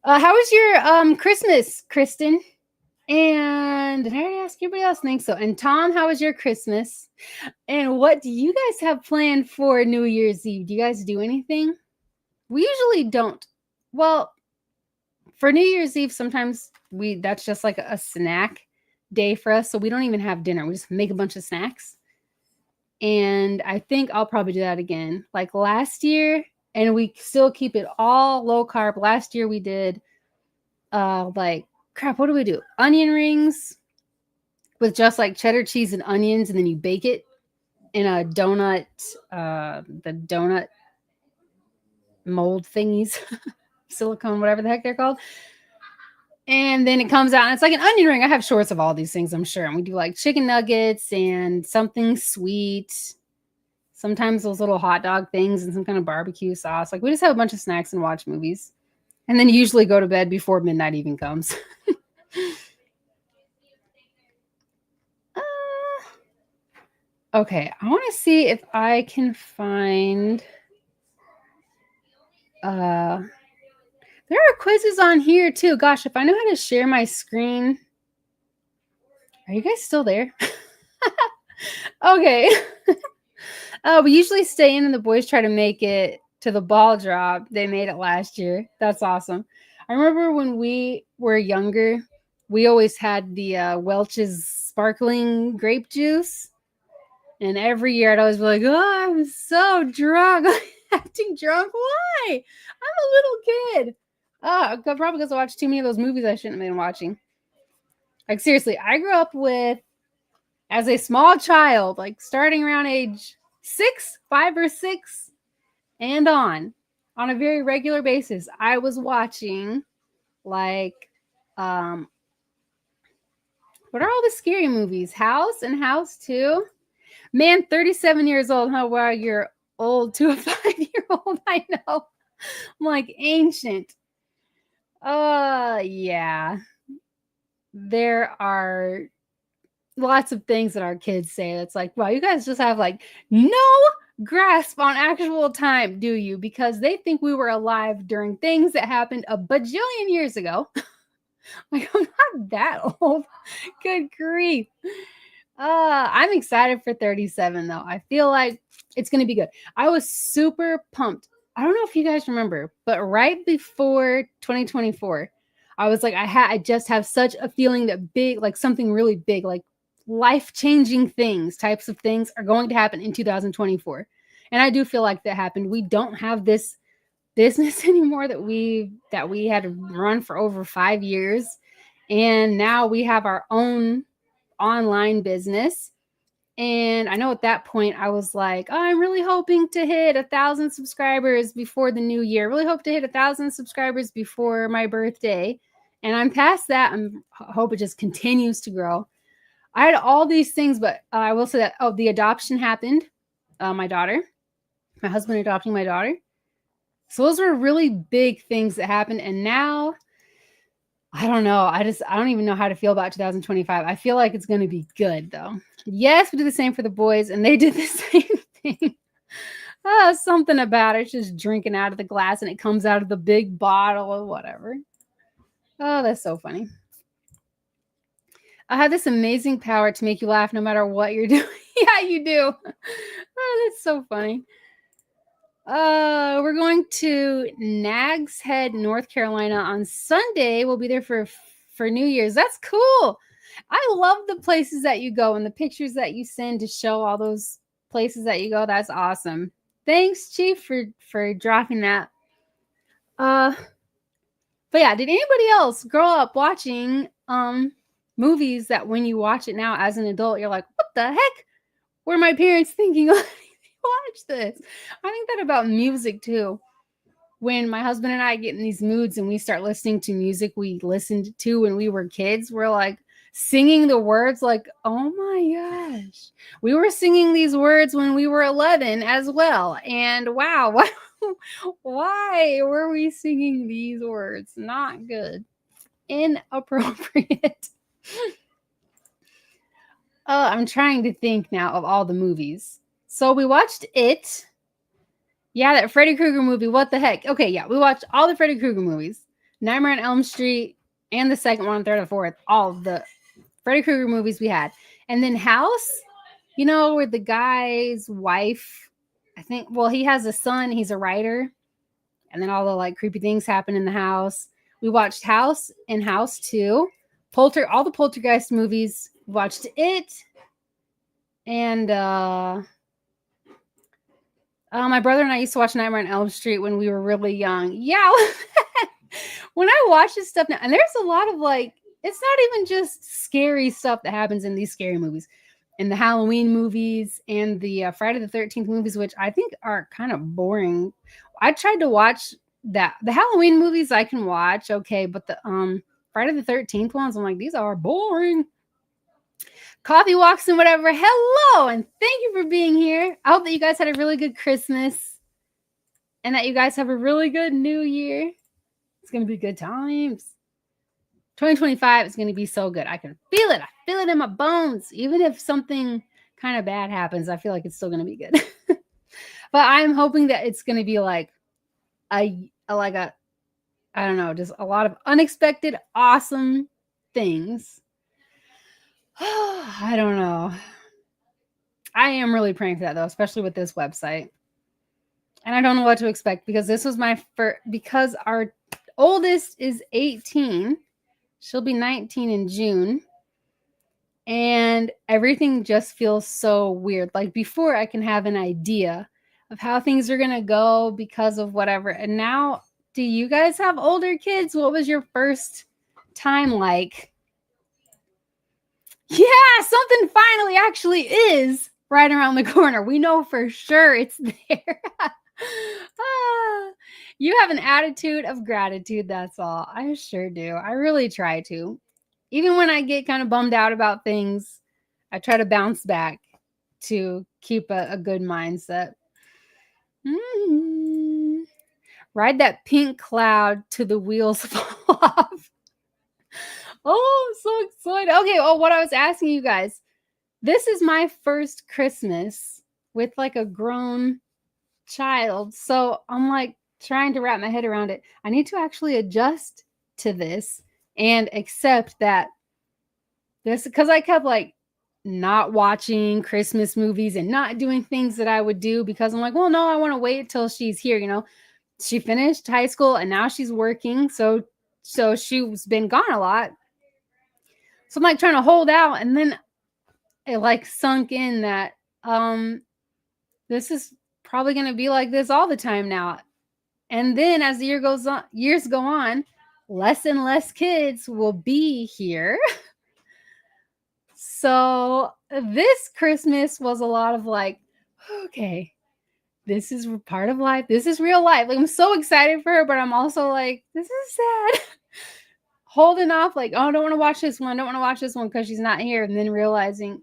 How was your Christmas, Kristen? And did I already ask everybody else? I think so. And Tom, how was your Christmas? And what do you guys have planned for New Year's Eve? Do you guys do anything? We usually don't. Well, for New Year's Eve, sometimes that's just like a snack day for us. So we don't even have dinner. We just make a bunch of snacks. And I think I'll probably do that again. Like last year, and we still keep it all low carb. Last year we did like crap, what do we do? Onion rings with just like cheddar cheese and onions, and then you bake it in a donut, the donut mold thingies, silicone, whatever the heck they're called. And then it comes out and it's like an onion ring. I have shorts of all these things, I'm sure. And we do like chicken nuggets and something sweet. Sometimes those little hot dog things and some kind of barbecue sauce. Like we just have a bunch of snacks and watch movies. And then usually go to bed before midnight even comes. Okay, I want to see if I can find... there are quizzes on here too. Gosh, if I know how to share my screen. Are you guys still there? Okay. We usually stay in and the boys try to make it to the ball drop. They made it last year. That's awesome. I remember when we were younger, we always had the Welch's sparkling grape juice. And every year I'd always be like, oh, I'm so drunk. Acting drunk. Why? I'm a little kid. Probably because I watched too many of those movies I shouldn't have been watching. Like, seriously, I grew up with, as a small child, like starting around age 5 or 6 and on a very regular basis, I was watching like, what are all the scary movies? House and House 2. Man, 37 years old. How wow, you're old to a 5-year-old. I know. I'm like ancient. Yeah. There are lots of things that our kids say that's like, wow, you guys just have like no grasp on actual time, do you? Because they think we were alive during things that happened a bajillion years ago. Like, I'm not that old. Good grief. I'm excited for 37 though. I feel like it's going to be good. I was super pumped. I don't know if you guys remember, but right before 2024, I was like, I just have such a feeling that big, like something really big, like life-changing types of things are going to happen in 2024. And I do feel like that happened. We don't have this business anymore that we had to run for over 5 years. And now we have our own online business. And I know at that point I was like, oh, I'm really hoping to hit 1,000 subscribers before the new year. Really hope to hit 1,000 subscribers before my birthday. And I'm past that. I hope it just continues to grow. I had all these things, but I will say that, the adoption happened. My husband adopting my daughter. So those were really big things that happened. And now, I don't know. I don't even know how to feel about 2025. I feel like it's going to be good though. Yes, we did the same for the boys and they did the same thing. Something about it. It's just drinking out of the glass and it comes out of the big bottle or whatever. Oh, that's so funny. I have this amazing power to make you laugh no matter what you're doing. Yeah, you do. Oh, that's so funny. We're going to Nags Head, North Carolina on Sunday. We'll be there for New Year's. That's cool. I love the places that you go and the pictures that you send to show all those places that you go. That's awesome. Thanks, Chief, for dropping that. But yeah, did anybody else grow up watching movies that when you watch it now as an adult, you're like, what the heck? Were my parents thinking, watch this? I think that about music too. When my husband and I get in these moods and we start listening to music we listened to when we were kids, we're like singing the words like, oh my gosh, we were singing these words when we were 11 as well. And wow, why were we singing these words? Not good. Inappropriate. I'm trying to think now of all the movies. So we watched It. Yeah, that Freddy Krueger movie. What the heck? Okay, yeah, we watched all the Freddy Krueger movies. Nightmare on Elm Street. and the second one, third, and fourth. All the Freddy Krueger movies we had. And then House, you know, where the guy's wife, I think, well, he has a son, he's a writer, and then all the like creepy things happen in the house. We watched House and House 2, all the Poltergeist movies. We watched it, and my brother and I used to watch Nightmare on Elm Street when we were really young. Yeah, when I watch this stuff now, and there's a lot of like, it's not even just scary stuff that happens in these scary movies, in the Halloween movies and the Friday the 13th movies, which I think are kind of boring. I tried to watch that. The Halloween movies I can watch, okay, but the Friday the 13th ones, I'm like, these are boring. Coffee walks and whatever. Hello, and thank you for being here. I hope that you guys had a really good Christmas and that you guys have a really good New Year. It's going to be good times. 2025 is going to be so good. I can feel it. I feel it in my bones. Even if something kind of bad happens, I feel like it's still going to be good. But I'm hoping that it's going to be like I don't know, just a lot of unexpected, awesome things. I don't know. I am really praying for that though, especially with this website. And I don't know what to expect because this was my first, because our oldest is 18. She'll be 19 in June. And everything just feels so weird. Like before I can have an idea of how things are going to go because of whatever. And now, do you guys have older kids? What was your first time like? Yeah, something finally actually is right around the corner. We know for sure it's there. You have an attitude of gratitude, that's all. I sure do. I really try to. Even when I get kind of bummed out about things, I try to bounce back to keep a good mindset. Ride that pink cloud till the wheels fall off. Oh, I'm so excited. Okay, what I was asking you guys, this is my first Christmas with like a grown child. So I'm like trying to wrap my head around it. I need to actually adjust to this and accept that this, because I kept like not watching Christmas movies and not doing things that I would do because I'm like, well, no, I want to wait till she's here. You know, she finished high school and now she's working. So she's been gone a lot. So I'm like trying to hold out, and then it like sunk in that this is probably going to be like this all the time now. And then as the years go on, less and less kids will be here. So this Christmas was a lot of like, okay, this is part of life. This is real life. Like, I'm so excited for her, but I'm also like, this is sad. Holding off, like, oh, I don't want to watch this one. I don't want to watch this one because she's not here. And then realizing,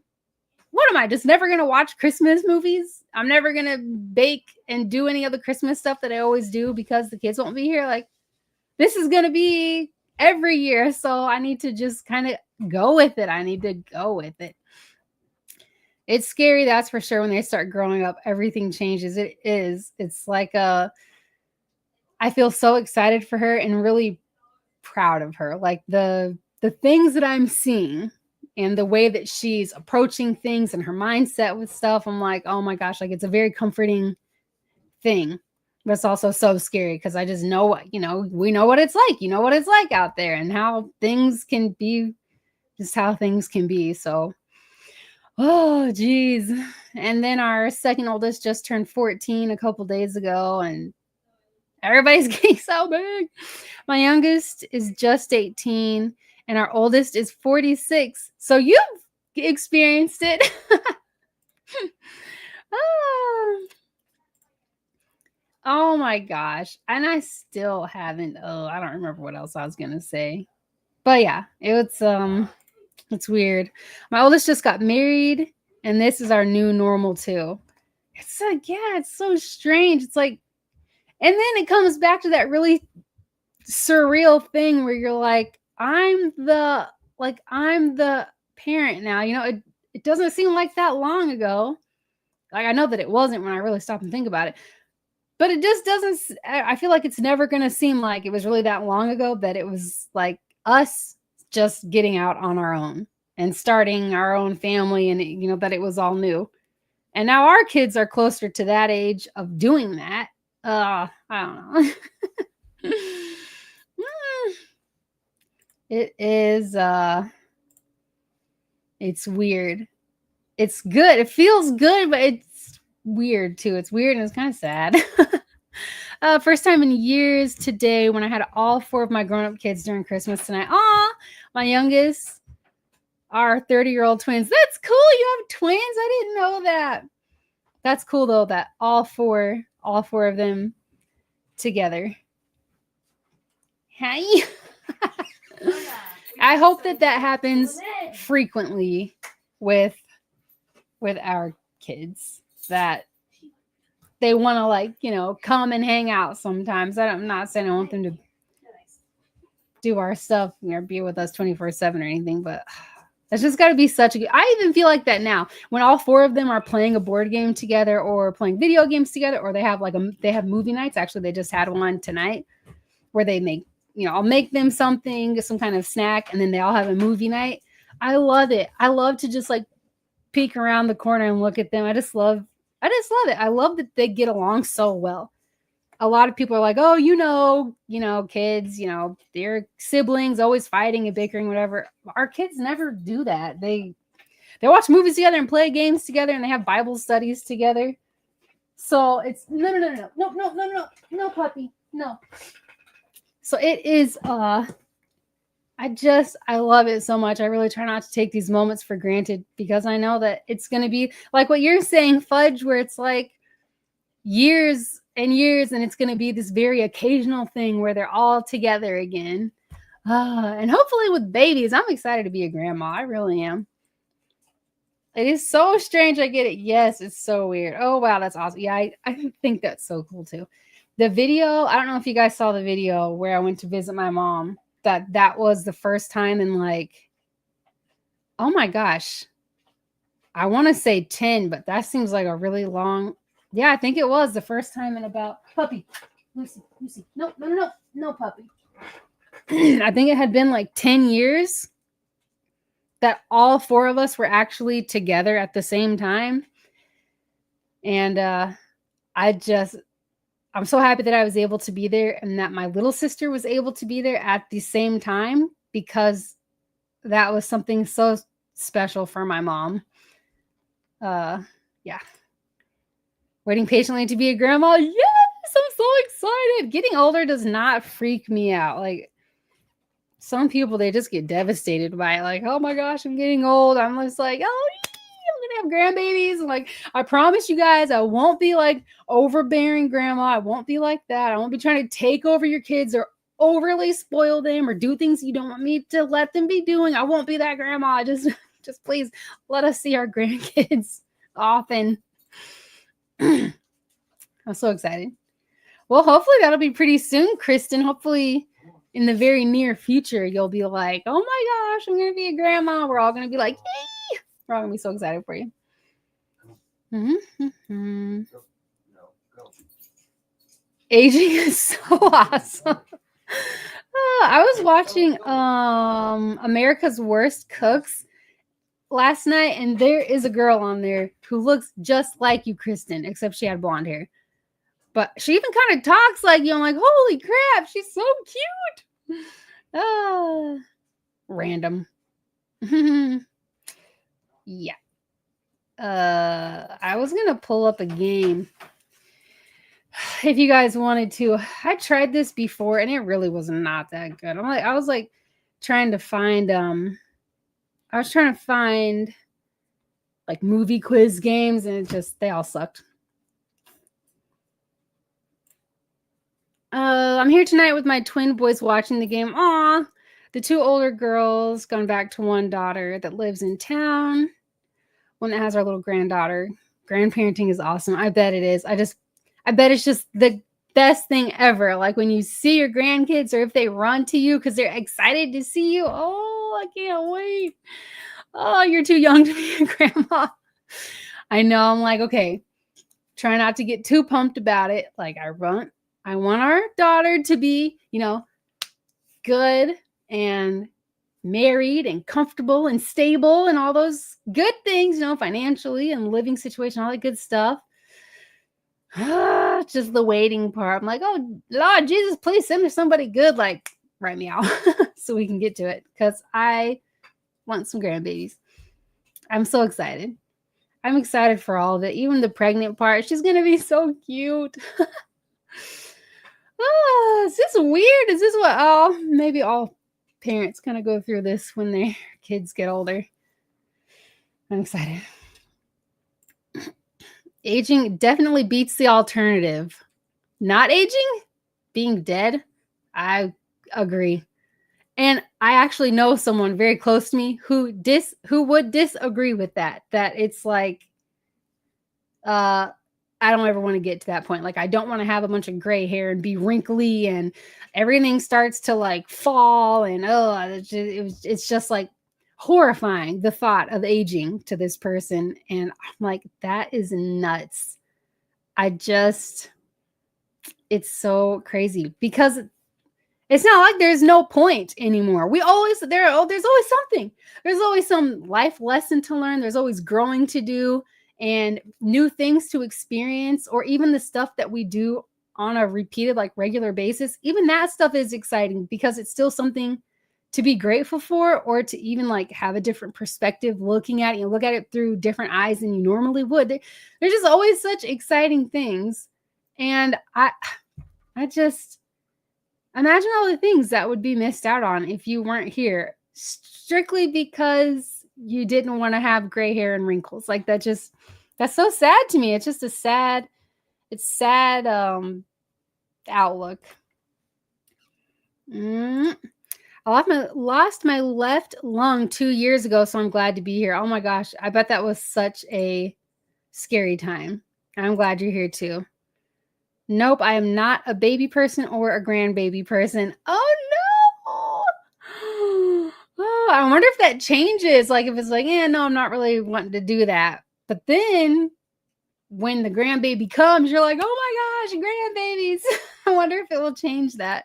what am I just never going to watch Christmas movies? I'm never going to bake and do any of the Christmas stuff that I always do because the kids won't be here. Like, this is going to be every year. So I need to just kind of go with it. I need to go with it. It's scary, that's for sure. When they start growing up, everything changes. It is. It's like I feel so excited for her and really proud of her. Like the things that I'm seeing and the way that she's approaching things and her mindset with stuff, I'm like, oh my gosh, like it's a very comforting thing. But it's also so scary because I just know what, we know what it's like. You know what it's like out there and how things can be, just how things can be. So, oh, geez. And then our second oldest just turned 14 a couple days ago, and everybody's getting so big. My youngest is just 18, and our oldest is 46. So you've experienced it. Oh my gosh. And I still haven't. I don't remember what else I was going to say. But yeah, it's weird. My oldest just got married, and this is our new normal too. It's like, yeah, it's so strange. It's like, and then it comes back to that really surreal thing where you're like, I'm the parent now. It doesn't seem like that long ago. Like, I know that it wasn't when I really stopped and think about it. But it just doesn't, I feel like it's never going to seem like it was really that long ago that it was like us just getting out on our own and starting our own family, and that it was all new. And now our kids are closer to that age of doing that. I don't know. It is it's weird. It's good. It feels good, but it's weird too. It's weird and it's kind of sad. First time in years today when I had all 4 of my grown-up kids during Christmas tonight. Aw, my youngest are 30-year-old twins. That's cool. You have twins? I didn't know that. That's cool though that all four of them together. Hi. I hope that happens frequently with our kids, that they want to, like, come and hang out sometimes. I'm not saying I want them to do our stuff, be with us 24/7 or anything, but it's just got to be such a good. I even feel like that now when all 4 of them are playing a board game together or playing video games together, or they have movie nights. Actually, they just had one tonight where they make, I'll make them something, some kind of snack, and then they all have a movie night. I love it. I love to just like peek around the corner and look at them. I just love it. I love that they get along so well. A lot of people are like, oh, kids, their siblings always fighting and bickering, whatever. Our kids never do that. They watch movies together and play games together, and they have Bible studies together. So it's no, puppy, no. So it is, I love it so much. I really try not to take these moments for granted, because I know that it's going to be like what you're saying, Fudge, where it's like years and years, and it's going to be this very occasional thing where they're all together again. And hopefully with babies. I'm excited to be a grandma. I really am. It is so strange. I get it. Yes, it's so weird. Oh, wow, that's awesome. Yeah, I think that's so cool too. The video, I don't know if you guys saw the video where I went to visit my mom. That was the first time in, like, oh my gosh, I want to say 10, but that seems like a really long. Yeah, I think it was the first time in about, puppy, Lucy, no, puppy. I think it had been like 10 years that all 4 of us were actually together at the same time. And I'm so happy that I was able to be there, and that my little sister was able to be there at the same time, because that was something so special for my mom. Yeah. Waiting patiently to be a grandma. Yes, I'm so excited. Getting older does not freak me out. Like, some people, they just get devastated by it. Like, oh my gosh, I'm getting old. I'm just like, oh, I'm gonna have grandbabies. And like, I promise you guys, I won't be like overbearing grandma. I won't be like that. I won't be trying to take over your kids or overly spoil them or do things you don't want me to let them be doing. I won't be that grandma. Just please let us see our grandkids often. I'm so excited. Well, hopefully that'll be pretty soon, Kristen. Hopefully in the very near future, you'll be like, oh my gosh, I'm going to be a grandma. We're all going to be like, yay! We're all going to be so excited for you. Mm-hmm. Aging is so awesome. I was watching America's Worst Cooks last night, and there is a girl on there who looks just like you, Kristen, except she had blonde hair. But she even kind of talks like you. I'm like, holy crap, she's so cute. Random. Yeah. I was gonna pull up a game if you guys wanted to. I tried this before and it really was not that good. I was trying to find like movie quiz games, and they all sucked. I'm here tonight with my twin boys watching the game. Aw, the 2 older girls gone back to one daughter that lives in town. One that has our little granddaughter. Grandparenting is awesome. I bet it is. I bet it's just the best thing ever. Like when you see your grandkids, or if they run to you because they're excited to see you. Oh, I can't wait. Oh, you're too young to be a grandma. I know. I'm like, okay, try not to get too pumped about it. Like I want our daughter to be, good, and married and comfortable and stable and all those good things, financially and living situation, all that good stuff. Just the waiting part. I'm like, oh, Lord Jesus, please send me somebody good, like right meow, so we can get to it, because I want some grandbabies. I'm so excited. I'm excited for all of it. Even the pregnant part. She's going to be so cute. Is this weird? Is this what maybe all parents kind of go through this when their kids get older? I'm excited. Aging definitely beats the alternative. Not aging? Being dead? I agree. And I actually know someone very close to me who would disagree with that. That it's like, I don't ever want to get to that point. Like, I don't want to have a bunch of gray hair and be wrinkly and everything starts to like fall and it's just like horrifying, the thought of aging to this person. And I'm like, that is nuts. It's so crazy because it's not like there's no point anymore. There's always something. There's always some life lesson to learn. There's always growing to do and new things to experience, or even the stuff that we do on a repeated, like regular basis. Even that stuff is exciting because it's still something to be grateful for, or to even like have a different perspective looking at it. You look at it through different eyes than you normally would. There's just always such exciting things. And I just imagine all the things that would be missed out on if you weren't here, strictly because you didn't want to have gray hair and wrinkles. Like that's so sad to me. It's just sad outlook. I lost my left lung 2 years ago, so I'm glad to be here. Oh my gosh, I bet that was such a scary time. I'm glad you're here too. Nope, I am not a baby person or a grandbaby person. Oh no! Oh, I wonder if that changes. Like if it's like, no, I'm not really wanting to do that. But then when the grandbaby comes, you're like, oh my gosh, grandbabies. I wonder if it will change that.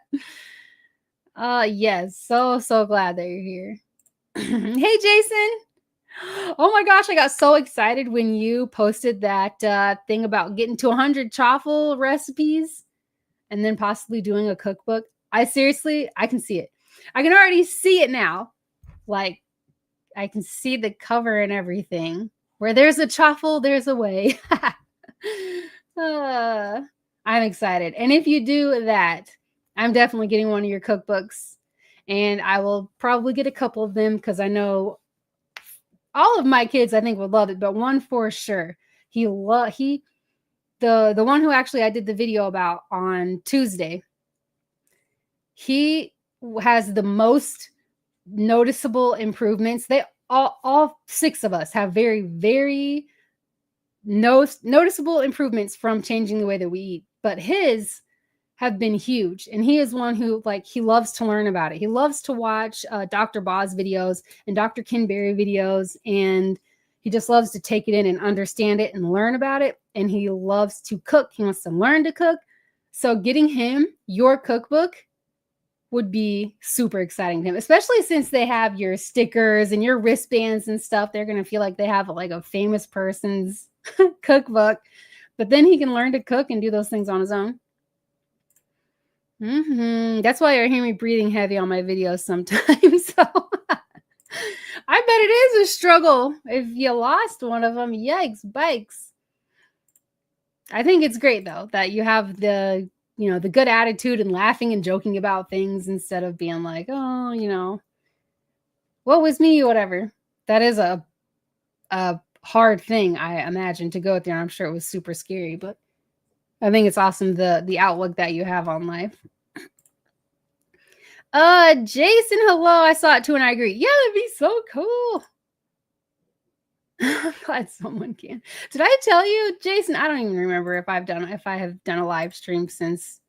Yes, so glad that you're here. Hey, Jason. Oh my gosh, I got so excited when you posted that thing about getting to 100 chaffle recipes and then possibly doing a cookbook. I can see it. I can already see it now. Like, I can see the cover and everything. Where there's a chaffle, there's a way. I'm excited. And if you do that, I'm definitely getting one of your cookbooks. And I will probably get a couple of them because I know all of my kids, I think, would love it. But one for sure. The one who actually I did the video about on Tuesday, he has the most noticeable improvements. They all 6 of us have very, very noticeable improvements from changing the way that we eat. But his have been huge. And he is one who, like, he loves to learn about it. He loves to watch Dr. Boz videos and Dr. Ken Berry videos. And he just loves to take it in and understand it and learn about it. And he loves to cook. He wants to learn to cook. So getting him your cookbook would be super exciting to him, especially since they have your stickers and your wristbands and stuff. They're going to feel like they have like a famous person's cookbook, but then he can learn to cook and do those things on his own. That's why you hear me breathing heavy on my videos sometimes. So I bet it is a struggle if you lost one of them. Yikes, bikes. I think it's great though that you have the good attitude and laughing and joking about things instead of being like, oh, what was me, whatever. That is a hard thing, I imagine, to go through. I'm sure it was super scary, but I think it's awesome the outlook that you have on life. Jason, hello. I saw it too and I agree. Yeah, that'd be so cool. I'm glad someone can. Did I tell you, Jason? I don't even remember if I have done a live stream since.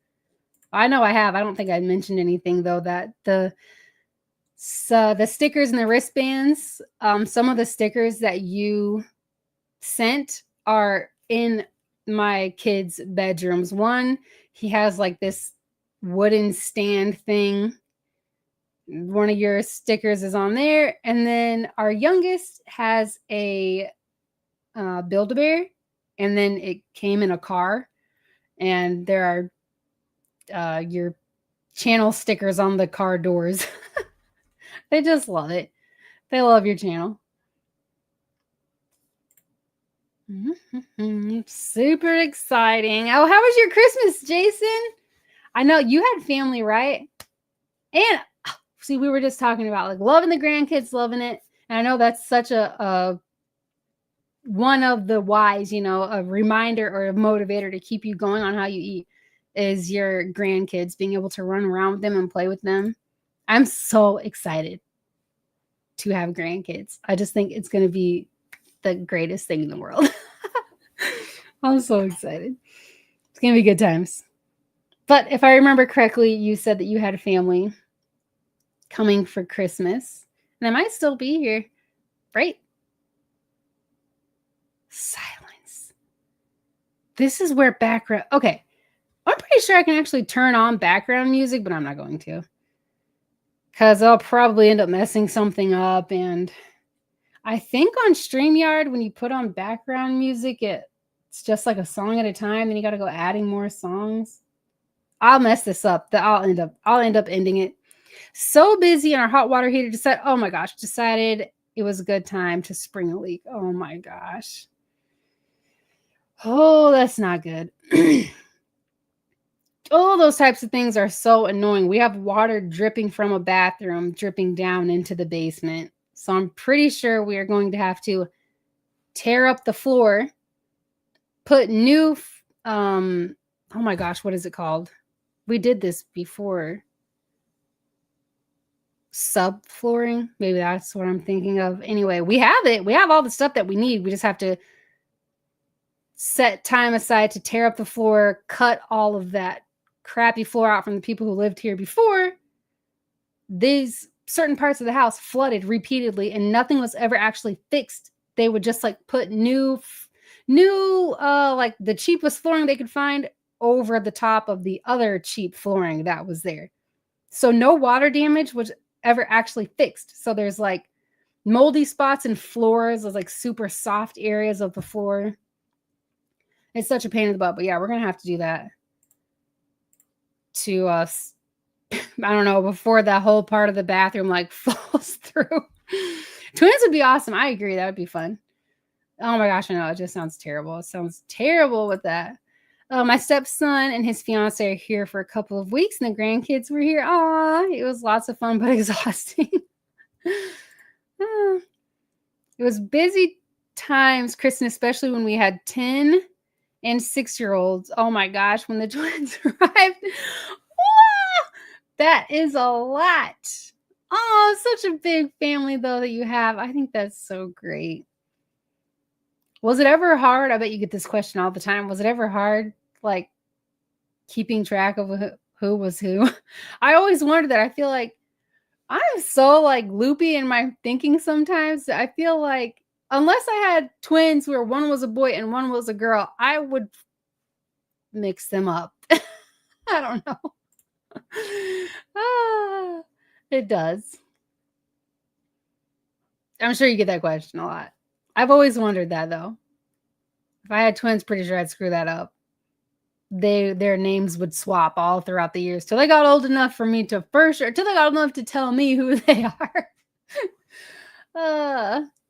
I know I have. I don't think I mentioned anything though. That the stickers and the wristbands. Some of the stickers that you sent are in my kids' bedrooms. One, he has like this wooden stand thing one of your stickers is on there. And then our youngest has a Build-A-Bear, and then it came in a car, and there are your channel stickers on the car doors. They just love it. They love your channel. Super exciting. Oh, how was your Christmas, Jason? I know you had family, right? And see, we were just talking about like loving the grandkids, loving it. And I know that's such a one of the whys, you know, a reminder or a motivator to keep you going on how you eat is your grandkids, being able to run around with them and play with them. I'm so excited to have grandkids. I just think it's going to be the greatest thing in the world. I'm so excited. It's going to be good times. But if I remember correctly, you said that you had a family coming for Christmas, and I might still be here, right? Silence. This is where background. Okay. I'm pretty sure I can actually turn on background music, but I'm not going to. Because I'll probably end up messing something up. And I think on StreamYard, when you put on background music, it's just like a song at a time. Then you got to go adding more songs. I'll mess this up. I'll end up ending it. So busy, and our hot water heater decided it was a good time to spring a leak. Oh my gosh. Oh, that's not good. All those types of things are so annoying. We have water dripping from a bathroom, dripping down into the basement. So I'm pretty sure we are going to have to tear up the floor, put new, oh my gosh, what is it called? We did this before. Subflooring. Maybe that's what I'm thinking of. Anyway, we have it. We have all the stuff that we need. We just have to set time aside to tear up the floor, cut all of that crappy floor out from the people who lived here before. These certain parts of the house flooded repeatedly, and nothing was ever actually fixed. They would just like put new like the cheapest flooring they could find over the top of the other cheap flooring that was there. So no water damage was ever actually fixed. So there's like moldy spots in floors, there's like super soft areas of the floor. It's such a pain in the butt, but yeah, we're gonna have to do that to us. I don't know, before that whole part of the bathroom like falls through. Twins would be awesome. I agree. That would be fun. Oh my gosh, I know. It just sounds terrible. It sounds terrible with that. My stepson and his fiance are here for a couple of weeks, and the grandkids were here. Aw, it was lots of fun, but exhausting. It was busy times, Kristen, especially when we had 10 and 6-year-olds. Oh my gosh, when the twins arrived. That is a lot. Oh, such a big family, though, that you have. I think that's so great. Was it ever hard? I bet you get this question all the time. Was it ever hard, like, keeping track of who was who? I always wondered that. I feel like I'm so, like, loopy in my thinking sometimes. I feel like unless I had twins where one was a boy and one was a girl, I would mix them up. I don't know. It does. I'm sure you get that question a lot. I've always wondered that, though. If I had twins, pretty sure I'd screw that up. Their names would swap all throughout the years till they got old enough for me to till they got old enough to tell me who they are.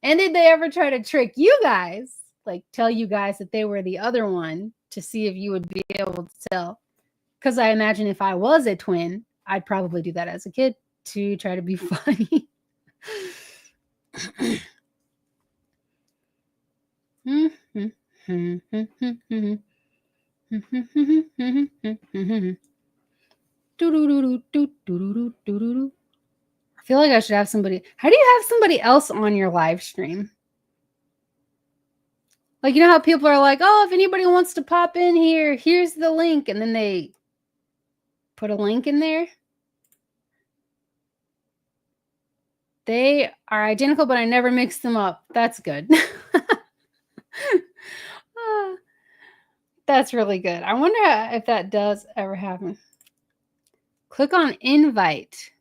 And did they ever try to trick you guys? Like tell you guys that they were the other one to see if you would be able to tell? Because I imagine if I was a twin, I'd probably do that as a kid to try to be funny. I feel like I should have somebody. How do you have somebody else on your live stream? Like, you know how people are like, oh, if anybody wants to pop in here, here's the link. And then they put a link in there. They are identical, but I never mix them up. That's good. That's really good. I wonder if that does ever happen. Click on invite.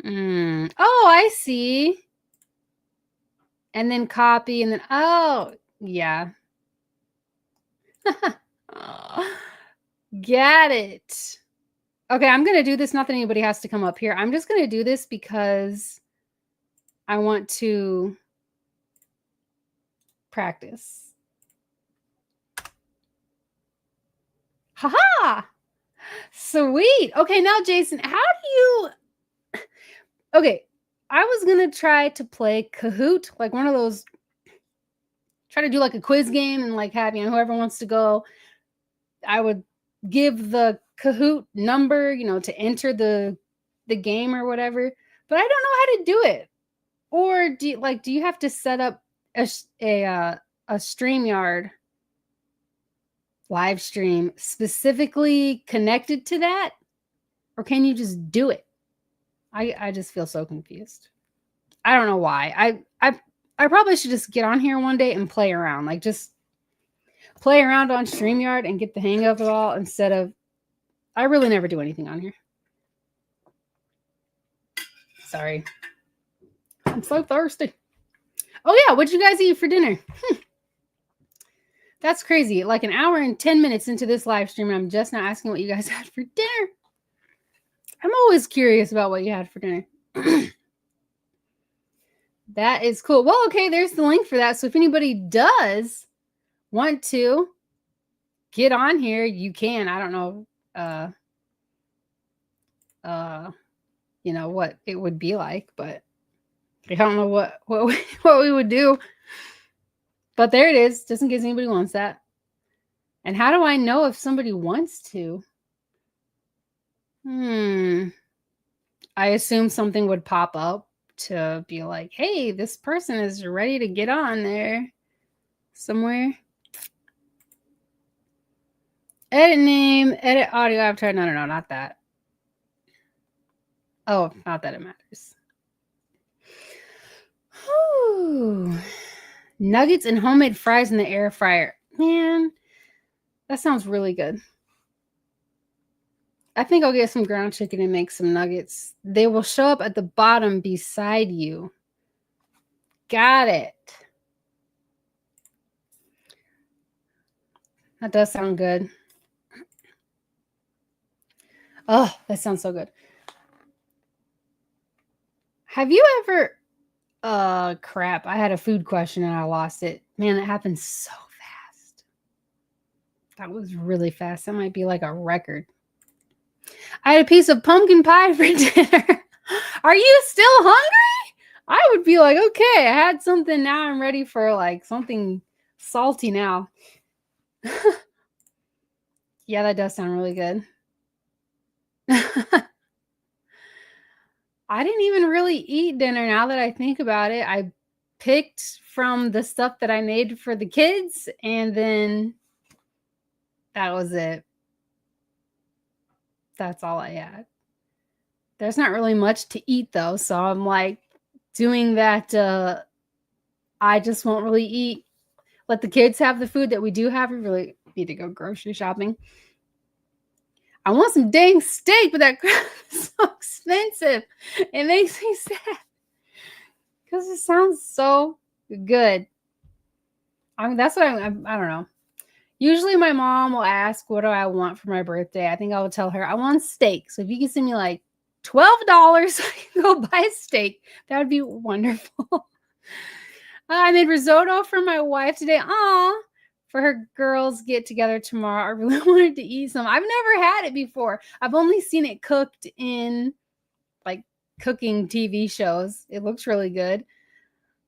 Oh, I see. And then copy and then, oh, yeah. Get it. Okay, I'm going to do this. Not that anybody has to come up here. I'm just going to do this because I want to practice. Haha! Sweet. Okay, now Jason, how do you... Okay, I was going to try to play Kahoot, like one of those... Try to do like a quiz game and like have, whoever wants to go, I would give the Kahoot number, to enter the game or whatever. But I don't know how to do it. Or do you have to set up a StreamYard live stream specifically connected to that? Or can you just do it? I just feel so confused. I don't know why. I probably should just get on here one day and play around. Like just play around on StreamYard and get the hang of it all instead of... I really never do anything on here. Sorry. I'm so thirsty. Oh yeah, what'd you guys eat for dinner? That's crazy. Like an hour and 10 minutes into this live stream, and I'm just now asking what you guys had for dinner. I'm always curious about what you had for dinner. That is cool. Well, okay, there's the link for that. So if anybody does want to get on here, you can. I don't know what it would be like, but I don't know what we would do. But there it is, just in case anybody wants that. And how do I know if somebody wants to? I assume something would pop up to be like, hey, this person is ready to get on there somewhere. Edit name, edit audio avatar. No, not that. Oh, not that it matters. Whew. Nuggets and homemade fries in the air fryer. Man, that sounds really good. I think I'll get some ground chicken and make some nuggets. They will show up at the bottom beside you. Got it. That does sound good. Oh, that sounds so good. Have you ever... crap. I had a food question and I lost it. Man, that happens so fast. That was really fast. That might be like a record. I had a piece of pumpkin pie for dinner. Are you still hungry? I would be like, okay, I had something. Now I'm ready for like something salty now. Yeah, that does sound really good. I didn't even really eat dinner now that I think about it. I picked from the stuff that I made for the kids, and then that was it. That's all I had. There's not really much to eat, though, so I'm like doing that. I just won't really eat. Let the kids have the food that we do have. We really need to go grocery shopping. I want some dang steak, but that crap is so expensive. It makes me sad because it sounds so good. I mean, that's what I don't know. Usually my mom will ask, what do I want for my birthday? I think I will tell her, I want steak. So if you can send me like $12 so I can go buy steak, that would be wonderful. I made risotto for my wife today. Aw, for her girls get together tomorrow. I really wanted to eat some. I've never had it before. I've only seen it cooked in like cooking TV shows. It looks really good.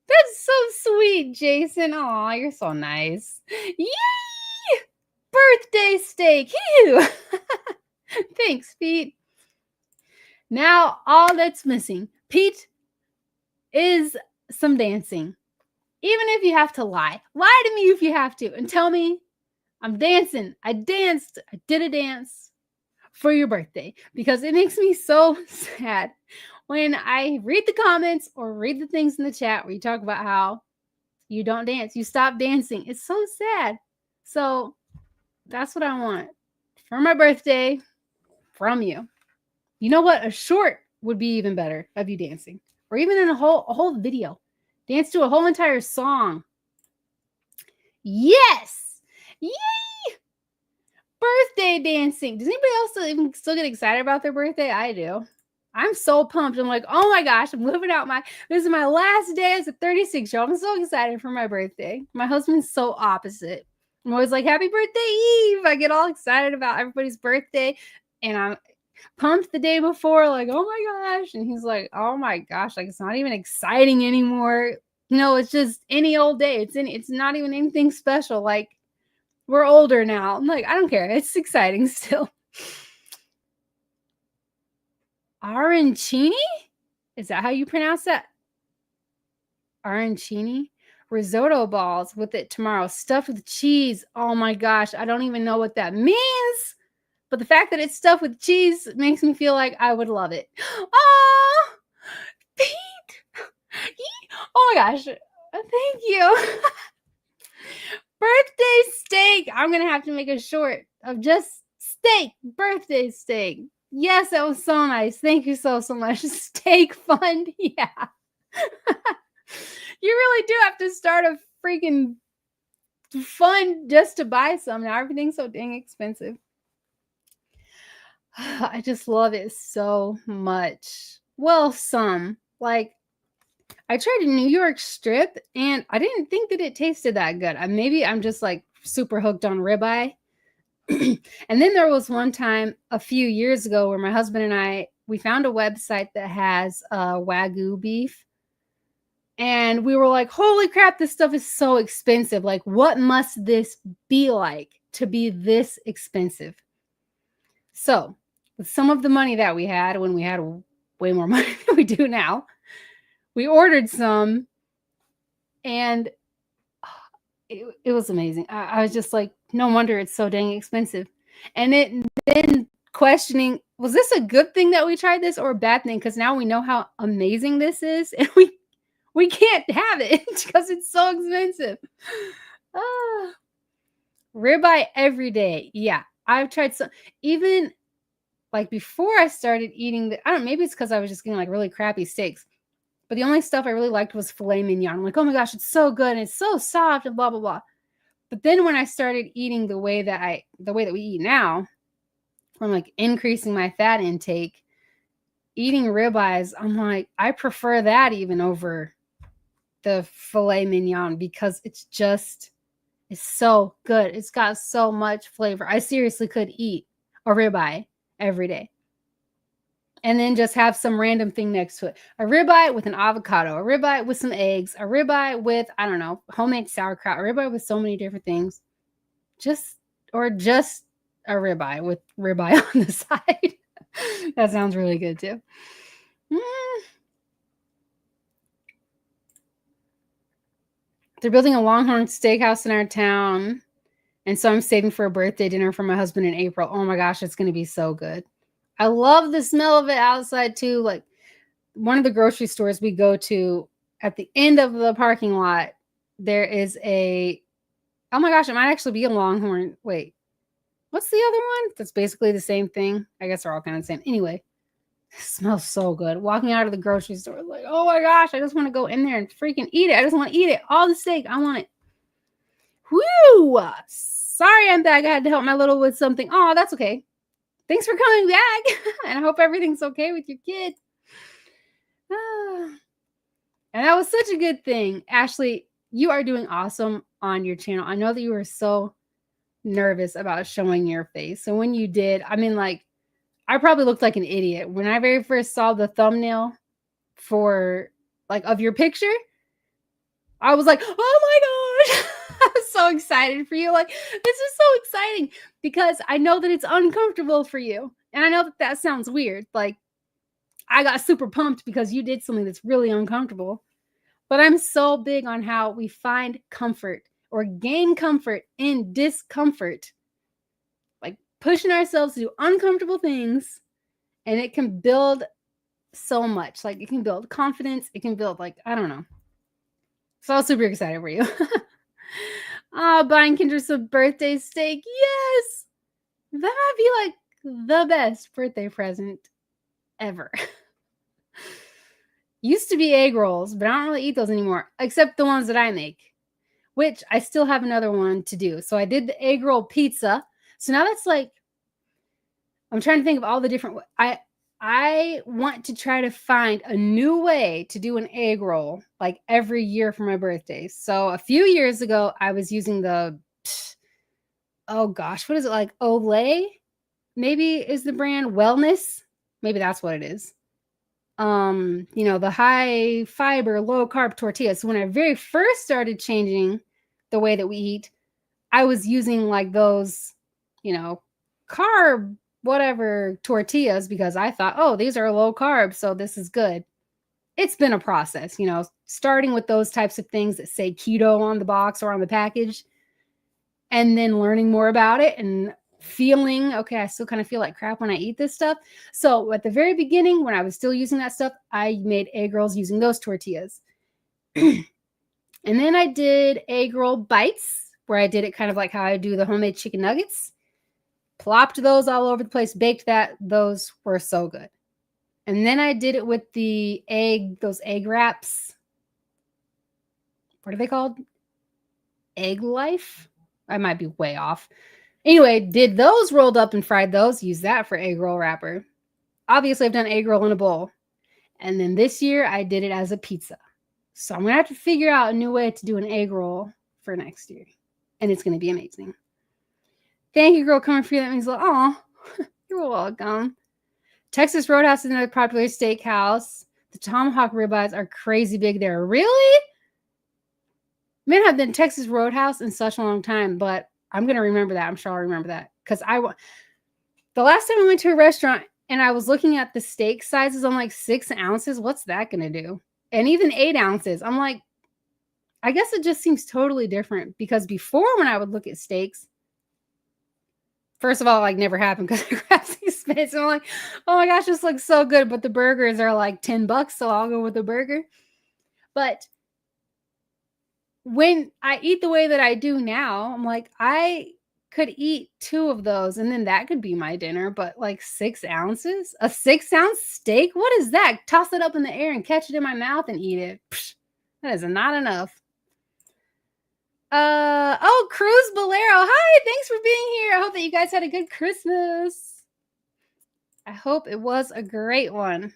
That's so sweet, Jason. Aw, you're so nice. Yay! Birthday steak. Ew. Thanks, Pete. Now all that's missing, Pete, is some dancing. Even if you have to lie to me if you have to, and tell me I'm dancing. I danced. I did a dance for your birthday because it makes me so sad when I read the comments or read the things in the chat where you talk about how you don't dance. You stop dancing. It's so sad. So that's what I want for my birthday from you. You know what? A short would be even better of you dancing. Or even in a whole video. Dance to a whole entire song. Yes! Yay! Birthday dancing. Does anybody else even still get excited about their birthday? I do. I'm so pumped. I'm like, oh my gosh, I'm living out this is my last day as a 36-year-old. I'm so excited for my birthday. My husband's so opposite. I'm always like, happy birthday Eve. I get all excited about everybody's birthday. And I'm pumped the day before, like, oh my gosh. And he's like, oh my gosh, like it's not even exciting anymore. No, it's just any old day. It's not even anything special. Like, we're older now. I'm like, I don't care. It's exciting still. Arancini? Is that how you pronounce that? Arancini? Risotto balls with it tomorrow. Stuffed with cheese. Oh my gosh. I don't even know what that means. But the fact that it's stuffed with cheese makes me feel like I would love it. Oh, Pete. Oh my gosh. Thank you. Birthday steak. I'm going to have to make a short of just steak. Birthday steak. Yes, that was so nice. Thank you so much. Steak fund. Yeah. You really do have to start a freaking fund just to buy some. Now everything's so dang expensive. I just love it so much. Well, some. Like, I tried a New York strip and I didn't think that it tasted that good. Maybe I'm just like super hooked on ribeye. And then there was one time a few years ago where my husband and we found a website that has Wagyu beef. And we were like, holy crap, this stuff is so expensive. Like, what must this be like to be this expensive? So, with some of the money that we had when we had way more money than we do now, we ordered some, and it was amazing. I was just like, no wonder it's so dang expensive. And then questioning, was this a good thing that we tried this or a bad thing? Because now we know how amazing this is, and we can't have it because it's so expensive. Ribeye every day. Yeah, I've tried some. Even like before I started eating I don't know, maybe it's because I was just getting like really crappy steaks. But the only stuff I really liked was filet mignon. I'm like, oh my gosh, it's so good and it's so soft and blah blah blah. But then when I started eating the way that we eat now, from like increasing my fat intake, eating ribeyes, I'm like, I prefer that even over the filet mignon because it's so good. It's got so much flavor. I seriously could eat a ribeye every day. And then just have some random thing next to it. A ribeye with an avocado, a ribeye with some eggs, a ribeye with, I don't know, homemade sauerkraut, a ribeye with so many different things. Just a ribeye with ribeye on the side. That sounds really good too. They're building a Longhorn Steakhouse in our town. And so I'm saving for a birthday dinner for my husband in April. Oh my gosh, it's going to be so good. I love the smell of it outside too. Like one of the grocery stores we go to at the end of the parking lot, there is oh my gosh, it might actually be a Longhorn. Wait, what's the other one? That's basically the same thing. I guess they're all kind of the same. Anyway, it smells so good. Walking out of the grocery store, like, oh my gosh, I just want to go in there and freaking eat it. I just want to eat it. All the steak. I want it. Whoo! Sorry I'm back. I had to help my little with something. Oh, that's okay. Thanks for coming back. And I hope everything's okay with your kid. And that was such a good thing. Ashley, you are doing awesome on your channel. I know that you were so nervous about showing your face. So when you did, I mean, like, I probably looked like an idiot. When I very first saw the thumbnail of your picture, I was like, oh my gosh. I was so excited for you. Like, this is so exciting because I know that it's uncomfortable for you. And I know that sounds weird. Like, I got super pumped because you did something that's really uncomfortable. But I'm so big on how we find comfort or gain comfort in discomfort. Like pushing ourselves to do uncomfortable things. And it can build so much. Like it can build confidence. It can build I don't know. So I was super excited for you. Buying Kendra some birthday steak. Yes. That might be like the best birthday present ever. Used to be egg rolls, but I don't really eat those anymore, except the ones that I make, which I still have another one to do. So I did the egg roll pizza. So now that's like, I'm trying to think of all the different, I want to try to find a new way to do an egg roll like every year for my birthday. So a few years ago, I was using oh gosh, what is it, like Olay? Maybe is the brand Wellness. Maybe that's what it is. The high fiber, low carb tortillas. So when I very first started changing the way that we eat, I was using like those, carb whatever tortillas because I thought, oh, these are low carb, so this is good. It's been a process, starting with those types of things that say keto on the box or on the package, and then learning more about it and feeling, okay, I still kind of feel like crap when I eat this stuff. So at the very beginning, when I was still using that stuff, I made egg rolls using those tortillas. And then I did egg roll bites, where I did it kind of like how I do the homemade chicken nuggets. Plopped those all over the place, baked that. Those were so good. And then I did it with those egg wraps. What are they called? Egg Life? I might be way off. Anyway, did those, rolled up and fried those, use that for egg roll wrapper. Obviously, I've done egg roll in a bowl. And then this year, I did it as a pizza. So I'm going to have to figure out a new way to do an egg roll for next year. And it's going to be amazing. Thank you, girl, coming for you. That means, oh, you're welcome. Texas Roadhouse is another popular steakhouse. The tomahawk ribeyes are crazy big there. Really? Man, I've been Texas Roadhouse in such a long time, but I'm going to remember that. I'm sure I'll remember that. Because the last time I went to a restaurant and I was looking at the steak sizes, I'm like, 6 ounces? What's that going to do? And even 8 ounces. I'm like, I guess it just seems totally different. Because before, when I would look at steaks, first of all, like, never happened because I grabbed these space. And I'm like, oh my gosh, this looks so good. But the burgers are like $10, so I'll go with the burger. But when I eat the way that I do now, I'm like, I could eat 2 of those and then that could be my dinner. But like 6 ounces? A 6-ounce steak? What is that? Toss it up in the air and catch it in my mouth and eat it. Psh, that is not enough. Cruz Bolero. Hi, thanks for being here. I hope that you guys had a good Christmas. I hope it was a great one.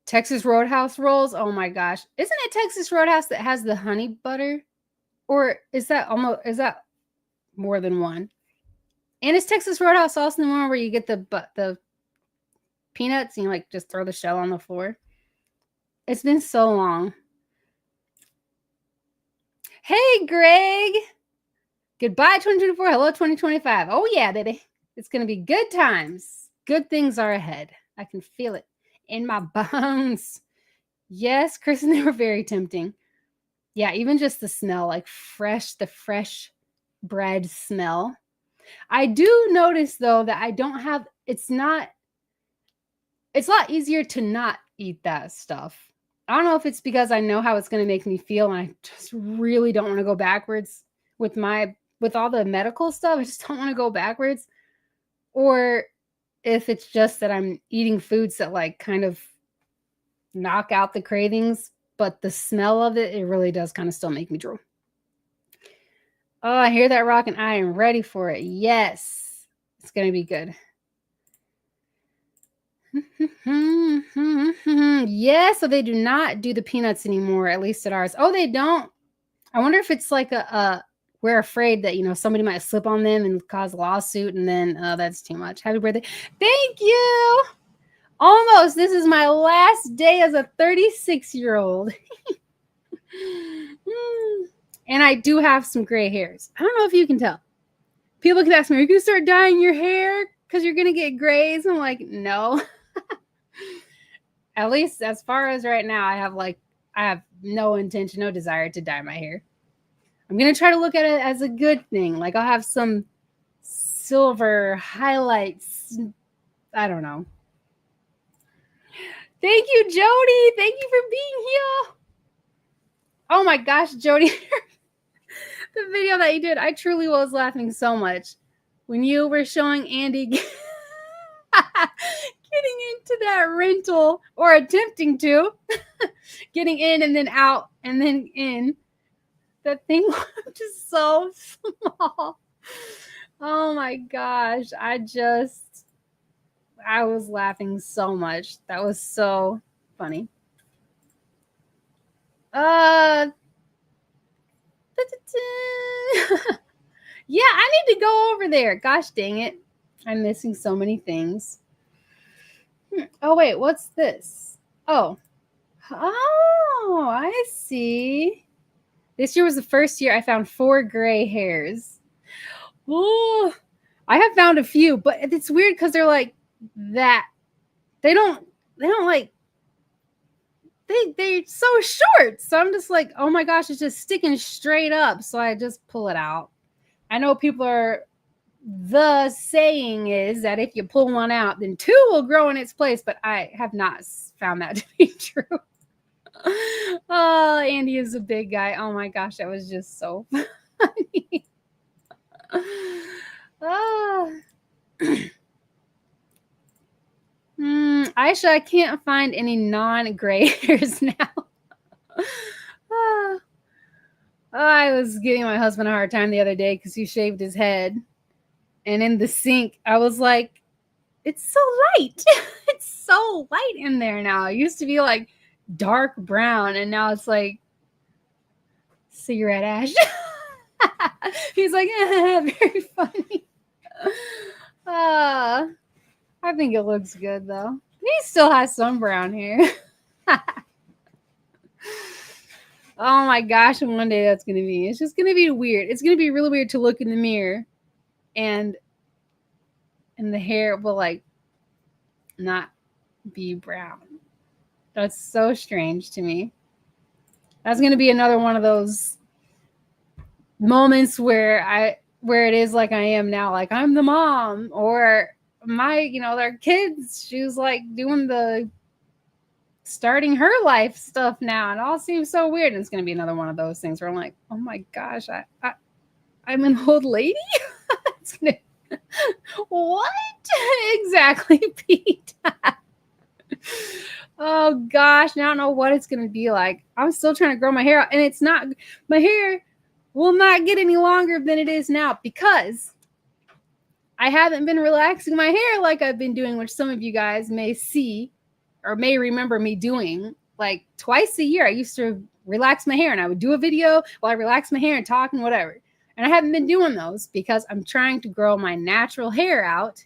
Texas Roadhouse rolls. Oh my gosh. Isn't it Texas Roadhouse that has the honey butter? Or is that more than one? And is Texas Roadhouse also the one where you get the peanuts and you like just throw the shell on the floor? It's been so long. Hey, Greg. Goodbye, 2024. Hello, 2025. Oh, yeah, baby. It's going to be good times. Good things are ahead. I can feel it in my bones. Yes, Chris, and they were very tempting. Yeah, even just the smell, like the fresh bread smell. I do notice, though, that I don't have, it's a lot easier to not eat that stuff. I don't know if it's because I know how it's going to make me feel and I just really don't want to go backwards with all the medical stuff. I just don't want to go backwards. Or if it's just that I'm eating foods that like kind of knock out the cravings, but the smell of it really does kind of still make me drool. Oh, I hear that rock and I am ready for it. Yes, it's going to be good. Yeah, so they do not do the peanuts anymore, at least at ours. Oh, they don't. I wonder if it's like we're afraid that, somebody might slip on them and cause a lawsuit, and then that's too much. Happy birthday. Thank you. Almost. This is my last day as a 36-year-old. And I do have some gray hairs. I don't know if you can tell. People can ask me, are you going to start dyeing your hair because you're going to get grays? I'm like, no. At least as far as right now, I have no intention, no desire to dye my hair. I'm going to try to look at it as a good thing. Like I'll have some silver highlights. I don't know. Thank you, Jody. Thank you for being here. Oh my gosh, Jody. The video that you did, I truly was laughing so much when you were showing Andy getting into that rental or attempting to, getting in and then out and then in. That thing was just so small. Oh my gosh. I was laughing so much. That was so funny. Yeah, I need to go over there. Gosh dang it. I'm missing so many things. Oh, wait, what's this? Oh, I see. This year was the first year I found 4 gray hairs. Oh, I have found a few, but it's weird because they're like that. They don't like, they're so short. So I'm just like, oh my gosh, it's just sticking straight up. So I just pull it out. I know the saying is that if you pull one out, then 2 will grow in its place, but I have not found that to be true. Oh, Andy is a big guy. Oh my gosh, that was just so funny. Oh. Aisha, I can't find any non-gray hairs now. Oh, I was giving my husband a hard time the other day because he shaved his head. And in the sink, I was like, it's so light. It's so light in there now. It used to be like dark brown, and now it's like cigarette ash. He's like, very funny. I think it looks good, though. He still has some brown hair. Oh my gosh, and one day that's going to be. It's just going to be weird. It's going to be really weird to look in the mirror and the hair will like not be brown. That's so strange to me. That's going to be another one of those moments where it is like I am now, like I'm the mom, or their kids, she was like doing the starting her life stuff now, and it all seems so weird. And it's going to be another one of those things where I'm like, oh my gosh, I'm an old lady. It's gonna, what exactly, Pete? Oh gosh, now I don't know what it's gonna be like. I'm still trying to grow my hair out, and it's not, my hair will not get any longer than it is now because I haven't been relaxing my hair like I've been doing, which some of you guys may see or may remember me doing like twice a year. I used to relax my hair, and I would do a video while I relax my hair and talk and whatever. And I haven't been doing those because I'm trying to grow my natural hair out,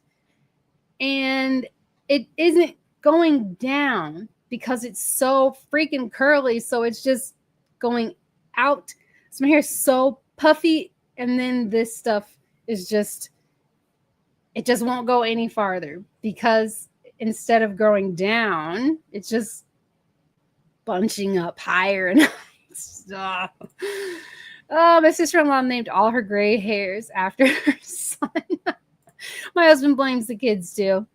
and it isn't going down because it's so freaking curly. So it's just going out. So my hair is so puffy, and then this stuff is just, it just won't go any farther because instead of growing down, it's just bunching up higher and higher. Oh, my sister-in-law named all her gray hairs after her son. My husband blames the kids too.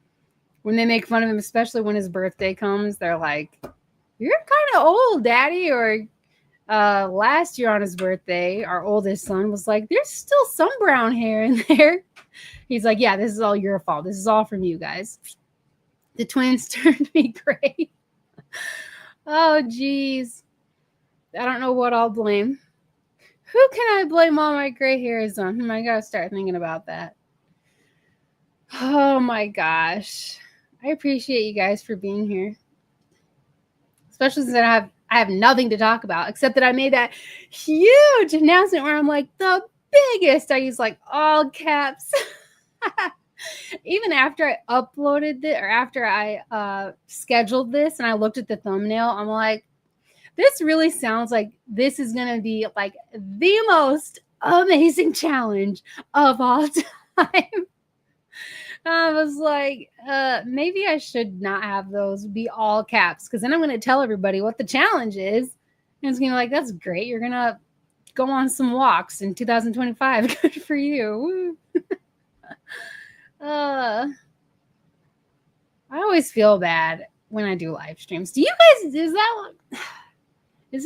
When they make fun of him, especially when his birthday comes, they're like, you're kind of old, Daddy. Or last year on his birthday, our oldest son was like, there's still some brown hair in there. He's like, yeah, this is all your fault. This is all from you guys. The twins turned me gray. Oh, geez. I don't know what I'll blame. Who can I blame all my gray hairs on? I gotta start thinking about that. Oh my gosh. I appreciate you guys for being here. Especially since I have nothing to talk about except that I made that huge announcement where I'm like, the biggest. I use like all caps. Even after I uploaded it, or after I scheduled this and I looked at the thumbnail, I'm like, this really sounds like this is going to be like the most amazing challenge of all time. I was like, maybe I should not have those be all caps, because then I'm going to tell everybody what the challenge is. And it's going to be like, that's great. You're going to go on some walks in 2025. Good for you. I always feel bad when I do live streams. Do you guys, is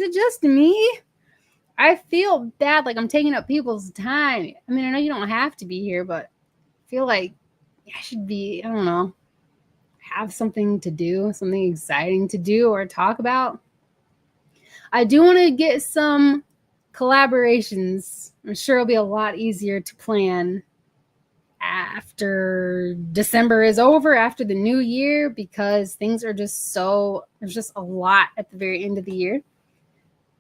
it just me? I feel bad, like I'm taking up people's time. I mean, I know you don't have to be here, but I feel like I should be, I don't know. I have something to do, something exciting to do or talk about. I do want to get some collaborations. I'm sure it'll be a lot easier to plan after December is over, after the new year, because things are just there's just a lot at the very end of the year.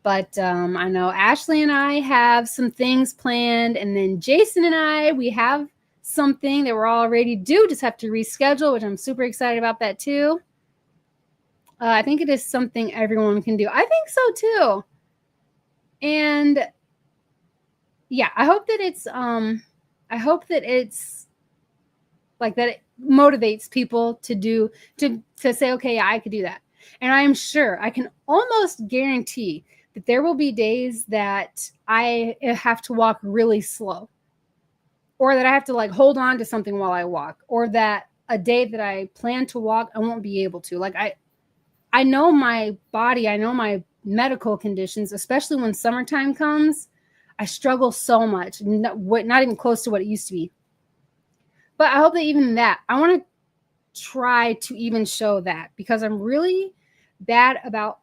But I know Ashley and I have some things planned, and then Jason and I, we have something that we're all ready to do, just have to reschedule, which I'm super excited about that too. I think it is something everyone can do. I think so too. And yeah, I hope that it's like that it motivates people to say, okay, yeah, I could do that. And I am sure, I can almost guarantee that there will be days that I have to walk really slow, or that I have to like hold on to something while I walk, or that a day that I plan to walk, I won't be able to. Like I know my body, I know my medical conditions, especially when summertime comes. I struggle so much, not even close to what it used to be. But I hope that even that, I want to try to even show that, because I'm really bad about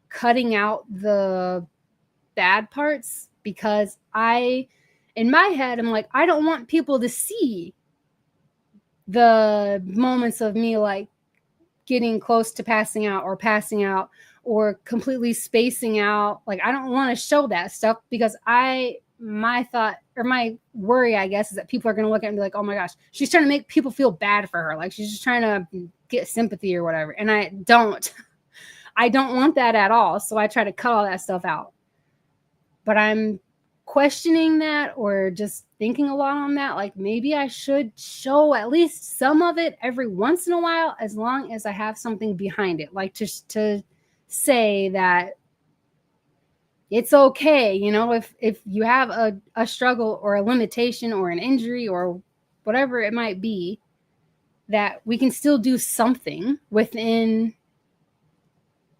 cutting out the bad parts, because in my head, I'm like, I don't want people to see the moments of me like getting close to passing out or completely spacing out. Like, I don't want to show that stuff, because my thought or my worry, I guess, is that people are going to look at me and be like, oh my gosh, she's trying to make people feel bad for her. Like, she's just trying to get sympathy or whatever. And I don't want that at all. So I try to cut all that stuff out. But I'm questioning that, or just thinking a lot on that. Like, maybe I should show at least some of it every once in a while, as long as I have something behind it. Like, just to say that it's okay, if you have a struggle or a limitation or an injury or whatever it might be, that we can still do something within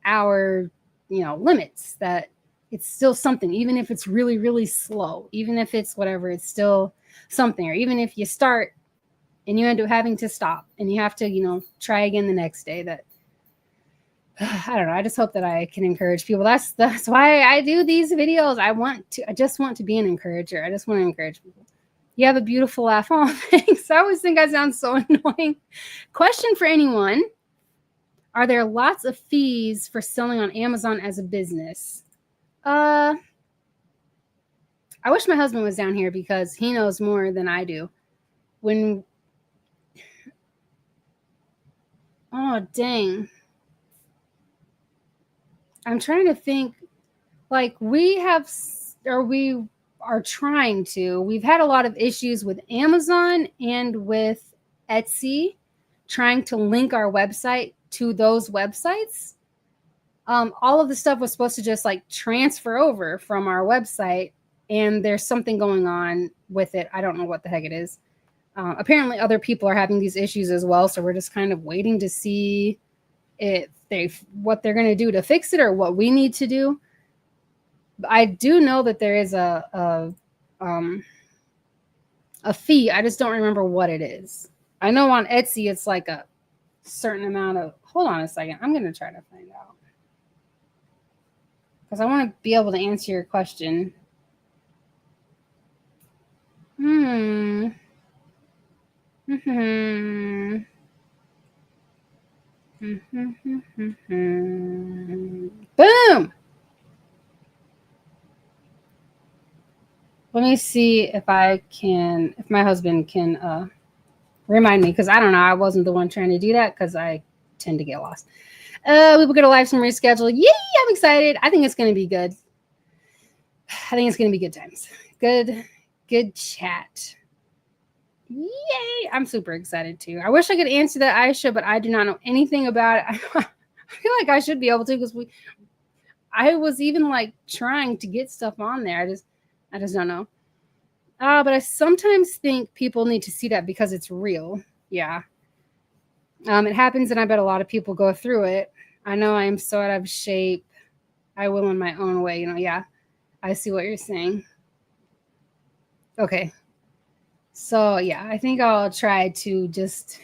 our, limits, that it's still something, even if it's really, really slow, even if it's whatever, it's still something. Or even if you start and you end up having to stop and you have to, try again the next day. That I don't know. I just hope that I can encourage people. That's why I do these videos. I just want to be an encourager. I just want to encourage people. You have a beautiful laugh. Oh, thanks. I always think I sound so annoying. Question for anyone. Are there lots of fees for selling on Amazon as a business? I wish my husband was down here, because he knows more than I do. Oh, dang. I'm trying to think. Like, we are trying to. We've had a lot of issues with Amazon and with Etsy, trying to link our website to those websites. All of the stuff was supposed to just like transfer over from our website, and there's something going on with it. I don't know what the heck it is. Apparently other people are having these issues as well. So we're just kind of waiting to see what they're going to do to fix it, or what we need to do. I do know that there is a fee. I just don't remember what it is. I know on Etsy, it's like a certain amount of, hold on a second. I'm going to try to find out, because I want to be able to answer your question. Boom. Let me see if my husband can remind me, because I don't know. I wasn't the one trying to do that, because I tend to get lost. We will get a live stream reschedule. Yay! I'm excited. I think it's going to be good. I think it's going to be good times. Good chat. Yay! I'm super excited too. I wish I could answer that, Aisha, but I do not know anything about it. I feel like I should be able to, because I was even like trying to get stuff on there. I just don't know. But I sometimes think people need to see that, because it's real. Yeah. It happens, and I bet a lot of people go through it. I know I am so out of shape. I will in my own way. Yeah. I see what you're saying. Okay. So yeah, I think I'll try to just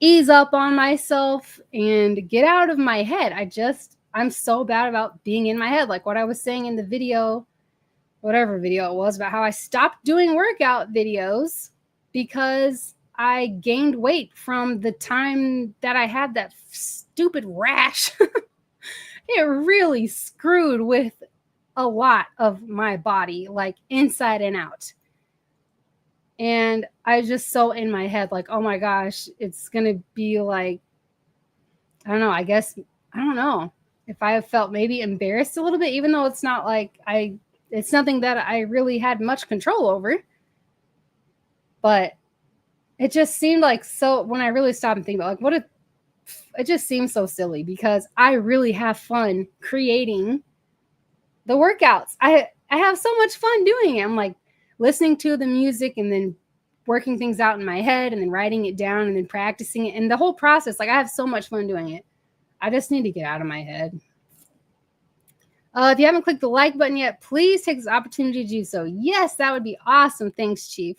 ease up on myself and get out of my head. I'm so bad about being in my head. Like what I was saying in the video, whatever video it was, about how I stopped doing workout videos because I gained weight from the time that I had that stupid rash. It really screwed with a lot of my body, like inside and out. And I was just so in my head, like, oh my gosh, it's going to be like, I don't know, I guess, I don't know if I have felt maybe embarrassed a little bit, even though it's not like it's nothing that I really had much control over. But it just seemed like, so when I really stopped and think about like, it just seems so silly because I really have fun creating the workouts. I have so much fun doing it. I'm like listening to the music and then working things out in my head and then writing it down and then practicing it and the whole process. Like I have so much fun doing it. I just need to get out of my head. If you haven't clicked the like button yet, please take this opportunity to do so. Yes, that would be awesome. Thanks, Chief.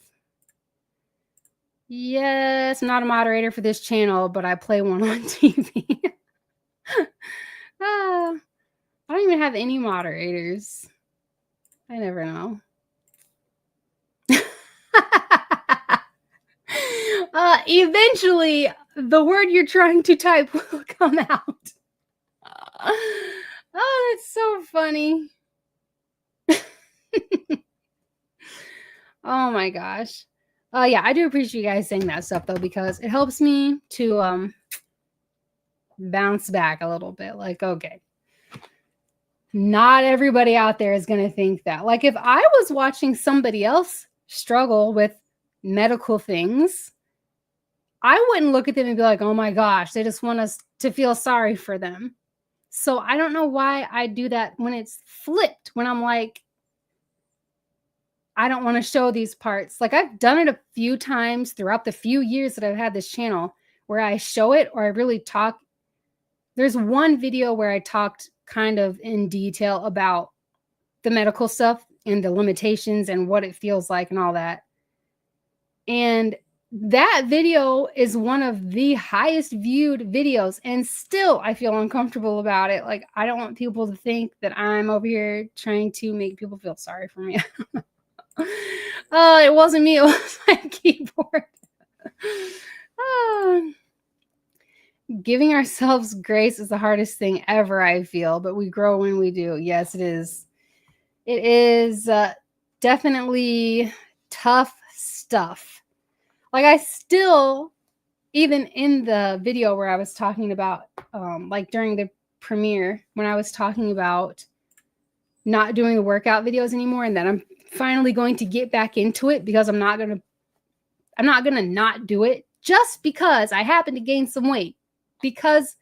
Yes, I'm not a moderator for this channel, but I play one on TV. I don't even have any moderators. I never know. Eventually, the word you're trying to type will come out. Oh, that's so funny. Oh my gosh. Yeah, I do appreciate you guys saying that stuff though, because it helps me to bounce back a little bit. Like, okay, not everybody out there is going to think that. Like, if I was watching somebody else struggle with medical things, I wouldn't look at them and be like, oh my gosh, they just want us to feel sorry for them. So I don't know why I do that when it's flipped, when I'm like, I don't want to show these parts. Like I've done it a few times throughout the few years that I've had this channel where I show it or I really talk. There's one video where I talked kind of in detail about the medical stuff and the limitations and what it feels like and all that. And that video is one of the highest viewed videos. And still, I feel uncomfortable about it. Like, I don't want people to think that I'm over here trying to make people feel sorry for me. It wasn't me. It was my keyboard. Giving ourselves grace is the hardest thing ever, I feel, but we grow when we do. Yes, it is. It is definitely tough stuff. Like I still, even in the video where I was talking about, like during the premiere, when I was talking about not doing the workout videos anymore and that I'm finally going to get back into it because I'm not gonna not do it just because I happen to gain some weight, because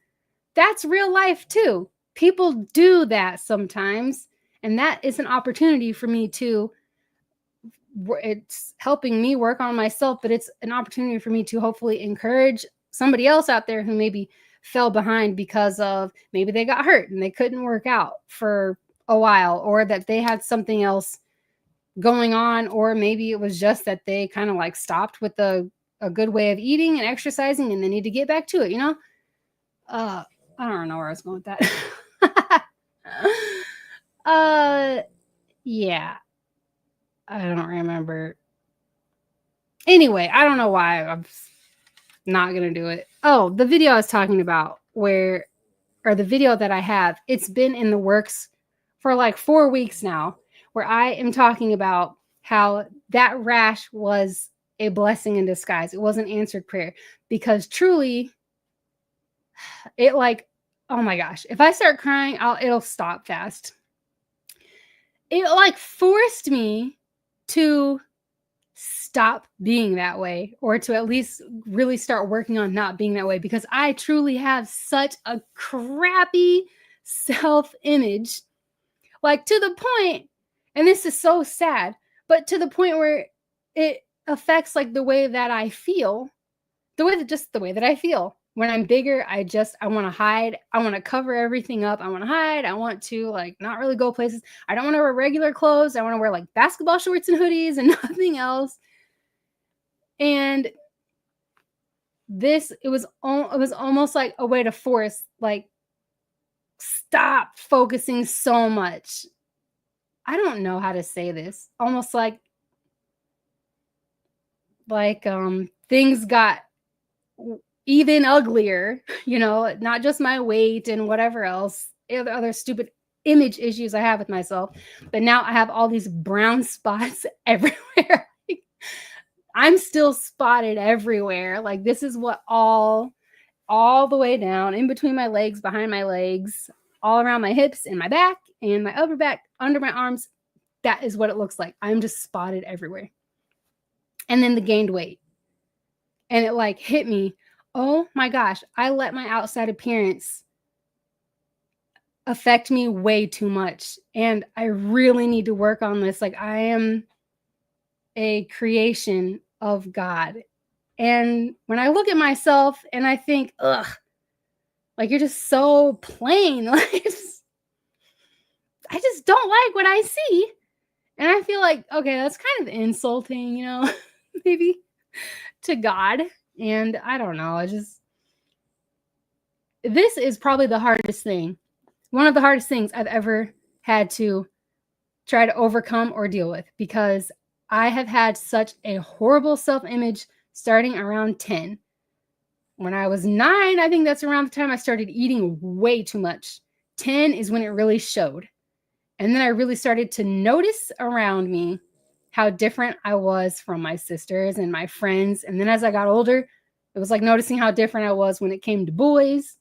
that's real life too. People do that sometimes, and that is an opportunity for me to, it's helping me work on myself, but it's an opportunity for me to hopefully encourage somebody else out there who maybe fell behind because of maybe they got hurt and they couldn't work out for a while, or that they had something else going on, or maybe it was just that they kind of like stopped with a good way of eating and exercising and they need to get back to it, you know? I don't know where I was going with that. Yeah. I don't remember. Anyway, I don't know why I'm not going to do it. Oh, the video I was talking about the video that I have, it's been in the works for like 4 weeks now, where I am talking about how that rash was a blessing in disguise. It was an answered prayer, because truly it, like, oh my gosh, if I start crying, it'll stop fast. It like forced me to stop being that way, or to at least really start working on not being that way, because I truly have such a crappy self-image, like to the point, and this is so sad, but to the point where it affects like the way that I feel, the way that I feel. When I'm bigger, I want to hide. I want to cover everything up. I want to hide. I want to like not really go places. I don't want to wear regular clothes. I want to wear like basketball shorts and hoodies and nothing else. And it was almost like a way to force, like, stop focusing so much. I don't know how to say this. Almost like things got even uglier, not just my weight and whatever else, other stupid image issues I have with myself, but now I have all these brown spots everywhere. I'm still spotted everywhere. Like, this is what all the way down, in between my legs, behind my legs, all around my hips and my back and my upper back, under my arms. That is what it looks like. I'm just spotted everywhere. And then the gained weight. And it like hit me. Oh my gosh, I let my outside appearance affect me way too much. And I really need to work on this. Like, I am a creation of God. And when I look at myself and I think, ugh, like, you're just so plain. Like, I just don't like what I see. And I feel like, okay, that's kind of insulting, maybe to God. And I don't know. This is probably the hardest thing. One of the hardest things I've ever had to try to overcome or deal with, because I have had such a horrible self-image starting around 10. When I was 9, I think that's around the time I started eating way too much. 10 is when it really showed. And then I really started to notice around me how different I was from my sisters and my friends. And then as I got older, it was like noticing how different I was when it came to boys.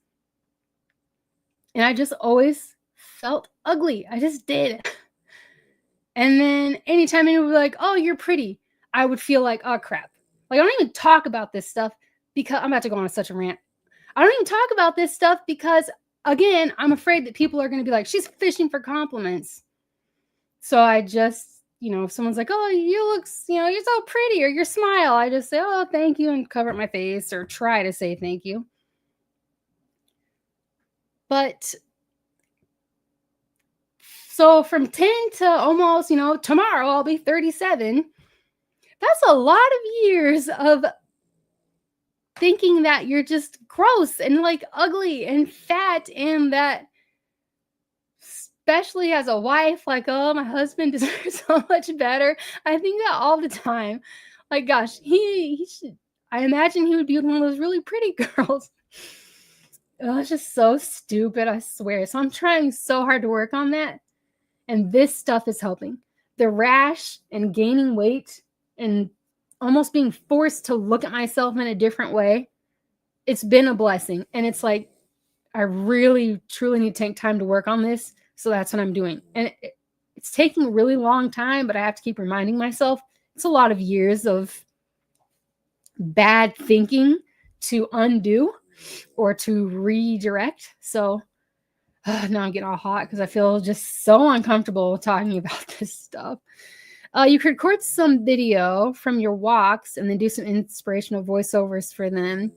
And I just always felt ugly. I just did. And then anytime anyone would be like, oh, you're pretty, I would feel like, oh, crap. Like, I don't even talk about this stuff because I'm about to go on such a rant. I don't even talk about this stuff because, again, I'm afraid that people are going to be like, she's fishing for compliments. So I just, if someone's like, oh, you're so pretty, or your smile, I just say, oh, thank you, and cover up my face or try to say thank you. But so from 10 to almost, tomorrow I'll be 37. That's a lot of years of thinking that you're just gross and like ugly and fat, and that, especially as a wife, like, oh, my husband deserves so much better. I think that all the time. Like, gosh, he should, I imagine he would be one of those really pretty girls. Oh, it's just so stupid, I swear. So I'm trying so hard to work on that. And this stuff is helping. The rash and gaining weight and almost being forced to look at myself in a different way, it's been a blessing. And it's like, I really, truly need to take time to work on this. So that's what I'm doing. And it's taking a really long time, but I have to keep reminding myself. It's a lot of years of bad thinking to undo or to redirect. So now I'm getting all hot because I feel just so uncomfortable talking about this stuff. You could record some video from your walks and then do some inspirational voiceovers for them.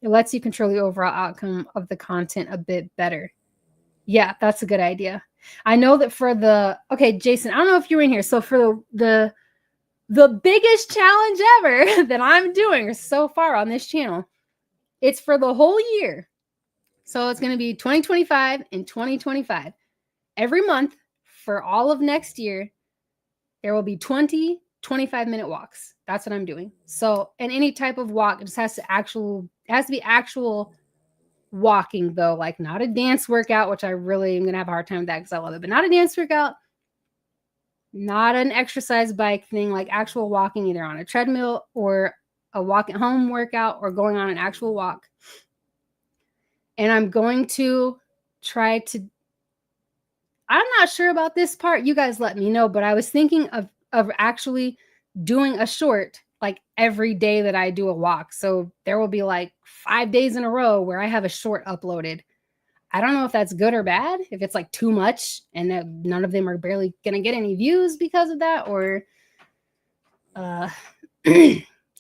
It lets you control the overall outcome of the content a bit better. Yeah, that's a good idea. I know that okay, Jason, I don't know if you're in here. So for the biggest challenge ever that I'm doing so far on this channel, it's for the whole year. So it's going to be 2025 and 2025. Every month for all of next year, there will be 20 25-minute walks. That's what I'm doing. So, and any type of walk, it just has to be actual walking, though, like not a dance workout, which I really am going to have a hard time with that because I love it, but not a dance workout, not an exercise bike thing, like actual walking, either on a treadmill or a walk at home workout or going on an actual walk. And I'm going to try to, I'm not sure about this part. You guys let me know, but I was thinking of actually doing a short like every day that I do a walk. So there will be like 5 days in a row where I have a short uploaded. I don't know if that's good or bad, if it's like too much and that none of them are barely going to get any views because of that, or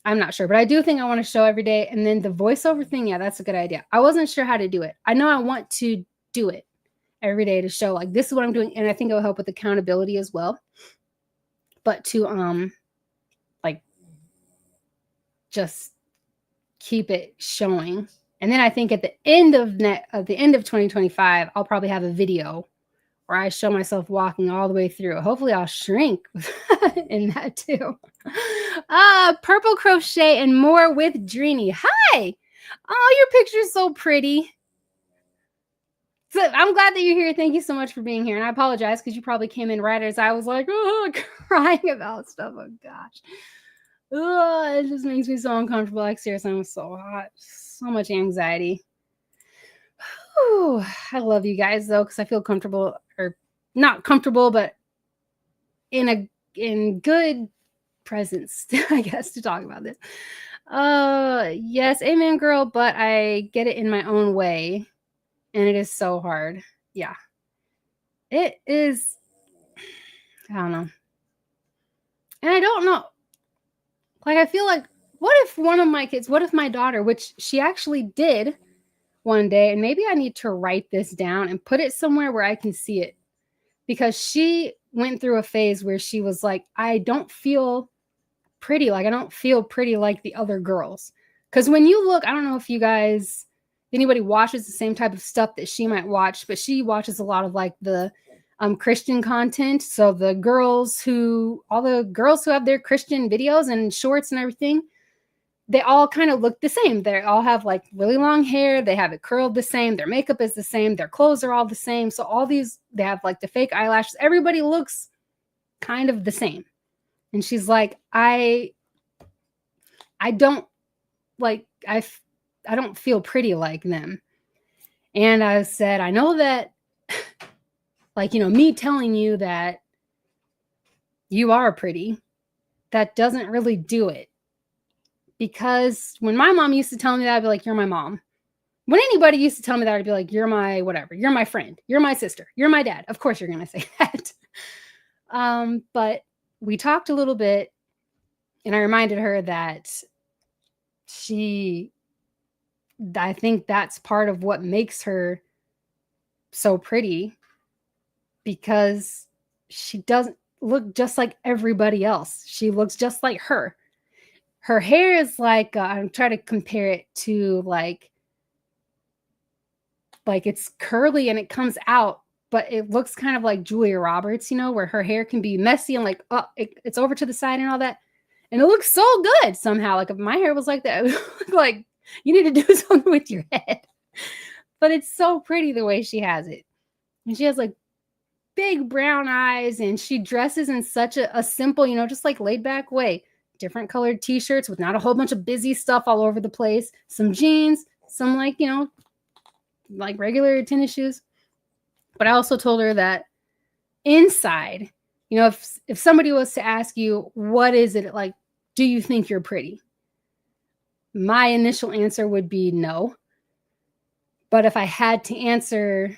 I'm not sure, but I do think I want to show every day. And then the voiceover thing, yeah, that's a good idea. I wasn't sure how to do it. I know I want to do it every day to show like this is what I'm doing, and I think it will help with accountability as well. But to like just keep it showing. And then I think at the end of 2025, I'll probably have a video where I show myself walking all the way through. Hopefully I'll shrink in that too. Purple crochet and more with Drini. Hi. Oh, your picture's so pretty. So I'm glad that you're here. Thank you so much for being here. And I apologize because you probably came in right as I was like, oh, crying about stuff. Oh gosh. Oh, it just makes me so uncomfortable. Like seriously, I'm so hot. So much anxiety. Whew. I love you guys though, because I feel comfortable, or not comfortable, but in good presence, I guess, to talk about this. Yes, amen, girl, but I get it in my own way, and it is so hard. Yeah. It is, I don't know. And I don't know. Like, I feel like, what if one of my kids, what if my daughter, which she actually did one day, and maybe I need to write this down and put it somewhere where I can see it, because she went through a phase where she was like, I don't feel pretty. Like, I don't feel pretty like the other girls. Because when you look, I don't know if anybody watches the same type of stuff that she might watch, but she watches a lot of like the Christian content. So all the girls who have their Christian videos and shorts and everything, they all kind of look the same. They all have like really long hair. They have it curled the same. Their makeup is the same. Their clothes are all the same. So all these, they have like the fake eyelashes. Everybody looks kind of the same. And she's like, I don't like, I don't feel pretty like them. And I said, I know that, like, me telling you that you are pretty, that doesn't really do it. Because when my mom used to tell me that, I'd be like, you're my mom. When anybody used to tell me that, I'd be like, you're my whatever. You're my friend. You're my sister. You're my dad. Of course you're going to say that. But we talked a little bit, and I reminded her that I think that's part of what makes her so pretty, because she doesn't look just like everybody else. She looks just like her. Her hair is like, I'm trying to compare it to like it's curly and it comes out, but it looks kind of like Julia Roberts, where her hair can be messy and like, it's over to the side and all that. And it looks so good somehow. Like if my hair was like that, it would look like you need to do something with your head. But it's so pretty the way she has it. And she has like big brown eyes, and she dresses in such a simple, just like laid back way. Different colored t-shirts with not a whole bunch of busy stuff all over the place. Some jeans, some like, like regular tennis shoes. But I also told her that inside, if somebody was to ask you, what is it like, do you think you're pretty? My initial answer would be no. But if I had to answer,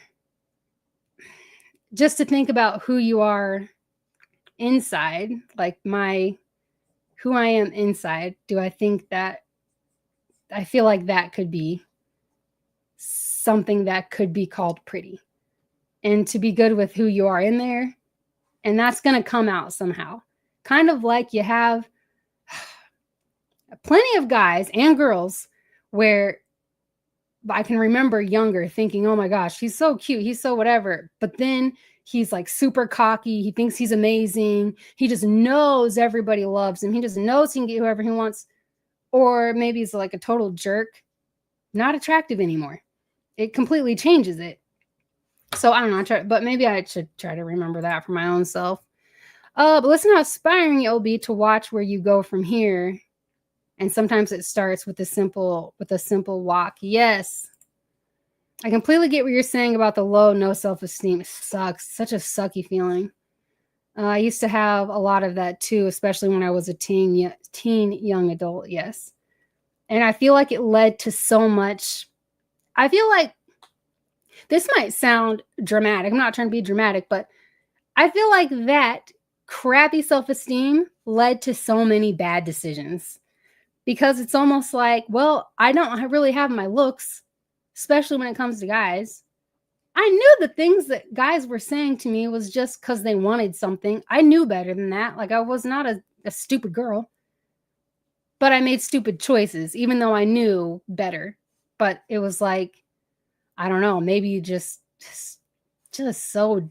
just to think about who you are inside, like who I am inside, do I think that I feel like that could be something that could be called pretty, and to be good with who you are in there. And that's going to come out somehow. Kind of like you have plenty of guys and girls where I can remember younger thinking, oh my gosh, he's so cute. He's so whatever. But then he's like super cocky. He thinks he's amazing. He just knows everybody loves him. He just knows he can get whoever he wants. Or maybe he's like a total jerk. Not attractive anymore. It completely changes it. So I don't know. But maybe I should try to remember that for my own self. But listen how inspiring it'll be to watch where you go from here. And sometimes it starts with a simple walk. Yes. I completely get what you're saying about the low, no self-esteem. It sucks. Such a sucky feeling. I used to have a lot of that too, especially when I was a teen young adult. Yes. And I feel like it led to so much. I feel like this might sound dramatic. I'm not trying to be dramatic, but I feel like that crappy self-esteem led to so many bad decisions, because it's almost like, well, I don't really have my looks, especially when it comes to guys. I knew the things that guys were saying to me was just because they wanted something. I knew better than that. Like I was not a stupid girl. but I made stupid choices, even though I knew better. But it was like, I don't know, maybe just so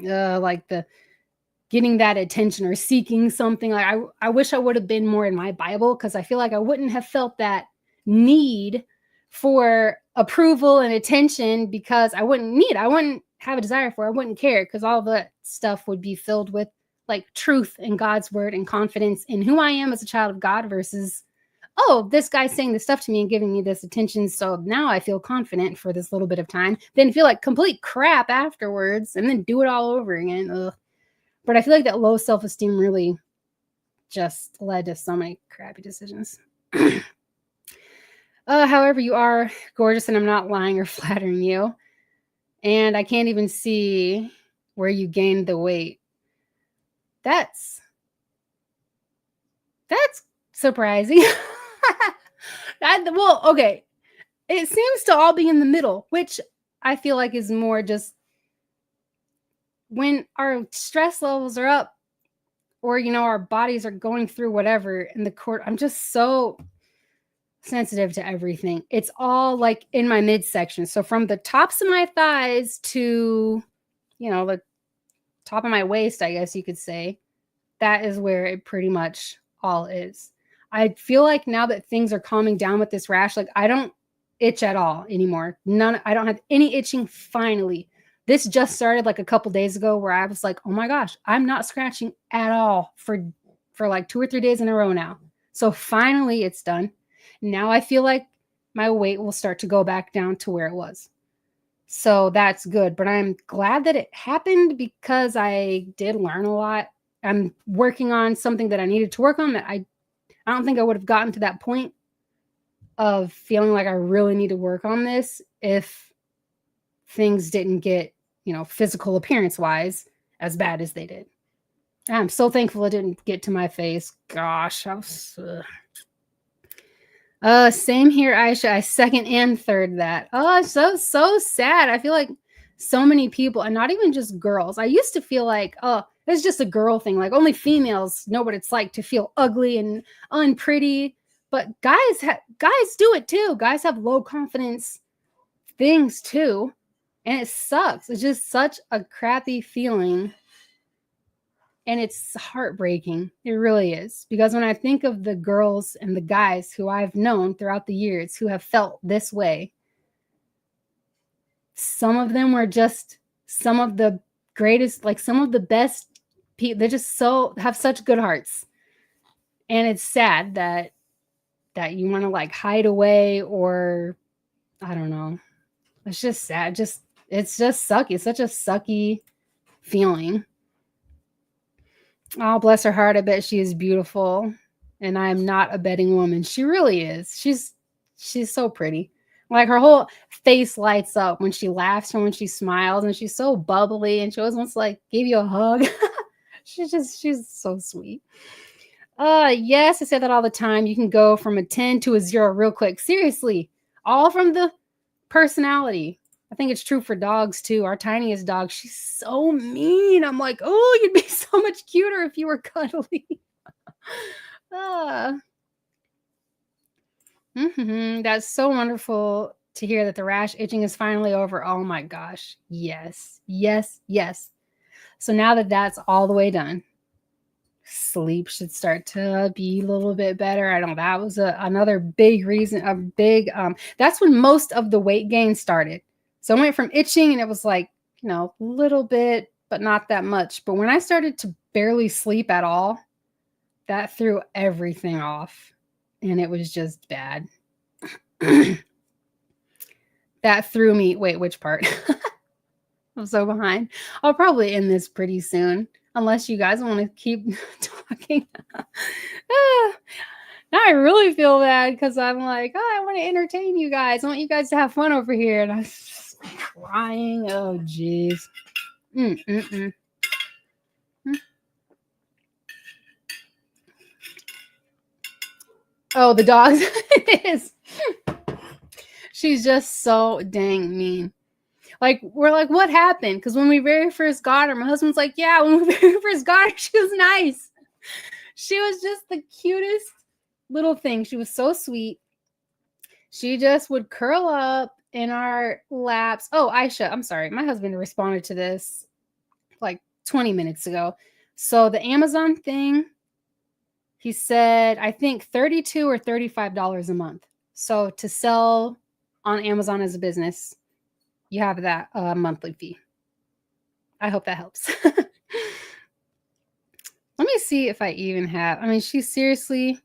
like the getting that attention or seeking something. Like I wish I would have been more in my Bible, because I feel like I wouldn't have felt that need for approval and attention, because I wouldn't have a desire for it. I wouldn't care, because all that stuff would be filled with like truth in God's word and confidence in who I am as a child of God versus, oh, this guy's saying this stuff to me and giving me this attention, so now I feel confident for this little bit of time, then feel like complete crap afterwards, and then do it all over again. Ugh. But I feel like that low self-esteem really just led to so many crappy decisions. However, you are gorgeous, and I'm not lying or flattering you. And I can't even see where you gained the weight. That's surprising. Well, okay. It seems to all be in the middle, which I feel like is more just when our stress levels are up, or, our bodies are going through whatever in the court. I'm just so sensitive to everything. It's all like in my midsection. So from the tops of my thighs to, the top of my waist, I guess you could say, that is where it pretty much all is. I feel like now that things are calming down with this rash, like I don't itch at all anymore. I don't have any itching finally. This just started like a couple days ago, where I was like, oh my gosh, I'm not scratching at all for like 2 or 3 days in a row now. So finally it's done. Now I feel like my weight will start to go back down to where it was. So that's good. But I'm glad that it happened, because I did learn a lot. I'm working on something that I needed to work on that I don't think I would have gotten to that point of feeling like I really need to work on this if things didn't get, physical appearance wise as bad as they did. I'm so thankful it didn't get to my face. Gosh, I was, same here, Aisha. I second and third that. Oh, so sad. I feel like so many people, and not even just girls. I used to feel like, oh, it's just a girl thing. Like only females know what it's like to feel ugly and unpretty. But guys do it too. Guys have low confidence things too. And it sucks. It's just such a crappy feeling. And it's heartbreaking. It really is. Because when I think of the girls and the guys who I've known throughout the years who have felt this way, some of them were just some of the greatest, like some of the best people. They just have such good hearts. And it's sad that you want to like hide away, or I don't know. It's just sad. It's just sucky. It's such a sucky feeling. Oh, bless her heart. I bet she is beautiful. And I am not a betting woman. She really is. She's so pretty. Like her whole face lights up when she laughs and when she smiles, and she's so bubbly, and she always wants to like give you a hug. she's so sweet. Yes, I say that all the time. You can go from a 10 to a 0 real quick. Seriously, all from the personality. I think it's true for dogs too. Our tiniest dog, she's so mean. I'm like, oh, you'd be so much cuter if you were cuddly. That's so wonderful to hear that the rash itching is finally over. Oh my gosh. Yes. So now that that's all the way done, sleep should start to be a little bit better. I know that was another big reason, that's when most of the weight gain started. So I went from itching, and it was like, a little bit, but not that much. But when I started to barely sleep at all, that threw everything off, and it was just bad. That threw me. Wait, which part? I'm so behind. I'll probably end this pretty soon, unless you guys want to keep talking. Now I really feel bad, because I'm like, oh, I want to entertain you guys. I want you guys to have fun over here. And I'm just crying. Oh, jeez. Oh, the dogs. It is. She's just so dang mean. Like, we're like, what happened? Because when we very first got her, my husband's like, yeah, when we very first got her, she was nice. She was just the cutest little thing. She was so sweet. She just would curl up in our laps. Oh, Aisha, I'm sorry. My husband responded to this like 20 minutes ago. So the Amazon thing, he said, I think $32 or $35 a month. So to sell on Amazon as a business, you have that monthly fee. I hope that helps. Let me see if I even have. I mean, she seriously,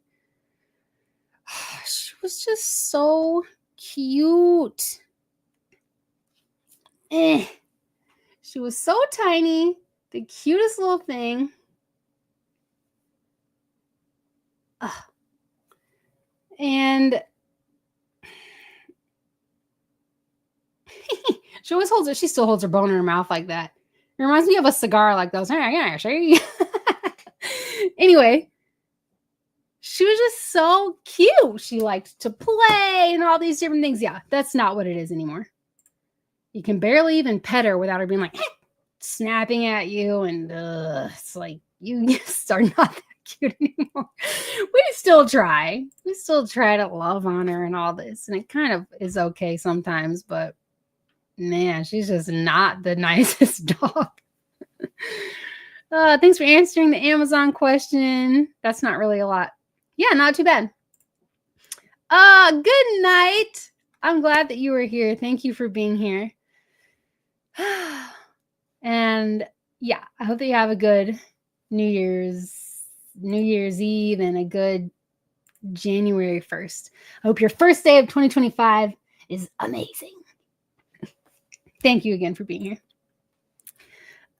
she was just so cute. She was so tiny, the cutest little thing. And she always holds it. She still holds her bone in her mouth like that. It reminds me of a cigar like those. Anyway, she was just so cute. She liked to play and all these different things. Yeah, that's not what it is anymore. You can barely even pet her without her being like snapping at you. And it's like, you just are not that cute anymore. We still try. We still try to love on her and all this. And it kind of is okay sometimes. But man, she's just not the nicest dog. Thanks for answering the Amazon question. That's not really a lot. Yeah, not too bad. Good night. I'm glad that you were here. Thank you for being here. And yeah, I hope that you have a good New Year's Eve and a good January 1st. I hope your first day of 2025 is amazing. Thank you again for being here.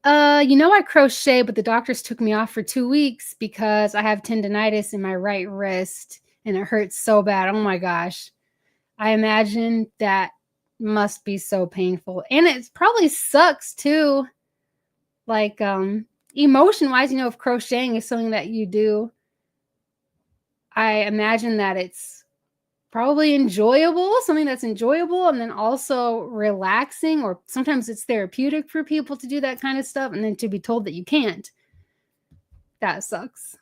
I crochet, but the doctors took me off for 2 weeks because I have tendonitis in my right wrist and it hurts so bad. Oh my gosh. I imagine that must be so painful. And it probably sucks too. Like, emotion-wise, if crocheting is something that you do, I imagine that it's probably something that's enjoyable, and then also relaxing, or sometimes it's therapeutic for people to do that kind of stuff, and then to be told that you can't. That sucks.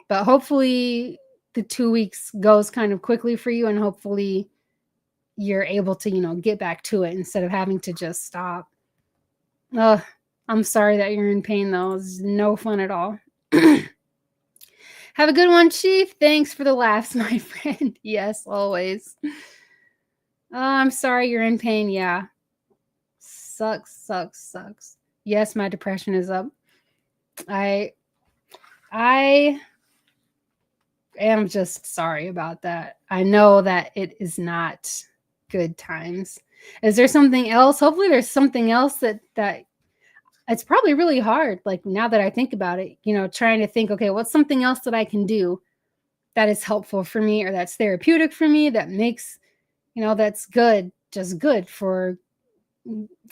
But hopefully the 2 weeks goes kind of quickly for you, and hopefully you're able to, get back to it instead of having to just stop. I'm sorry that you're in pain, though. It's no fun at all. Have a good one, Chief. Thanks for the laughs, my friend. Yes, always. I'm sorry you're in pain. Yeah. Sucks. Yes, my depression is up. I am just sorry about that. I know that it is not good times. Is there something else? Hopefully there's something else that it's probably really hard. Like, now that I think about it, trying to think, okay, what's something else that I can do that is helpful for me, or that's therapeutic for me, that makes, that's good, just good for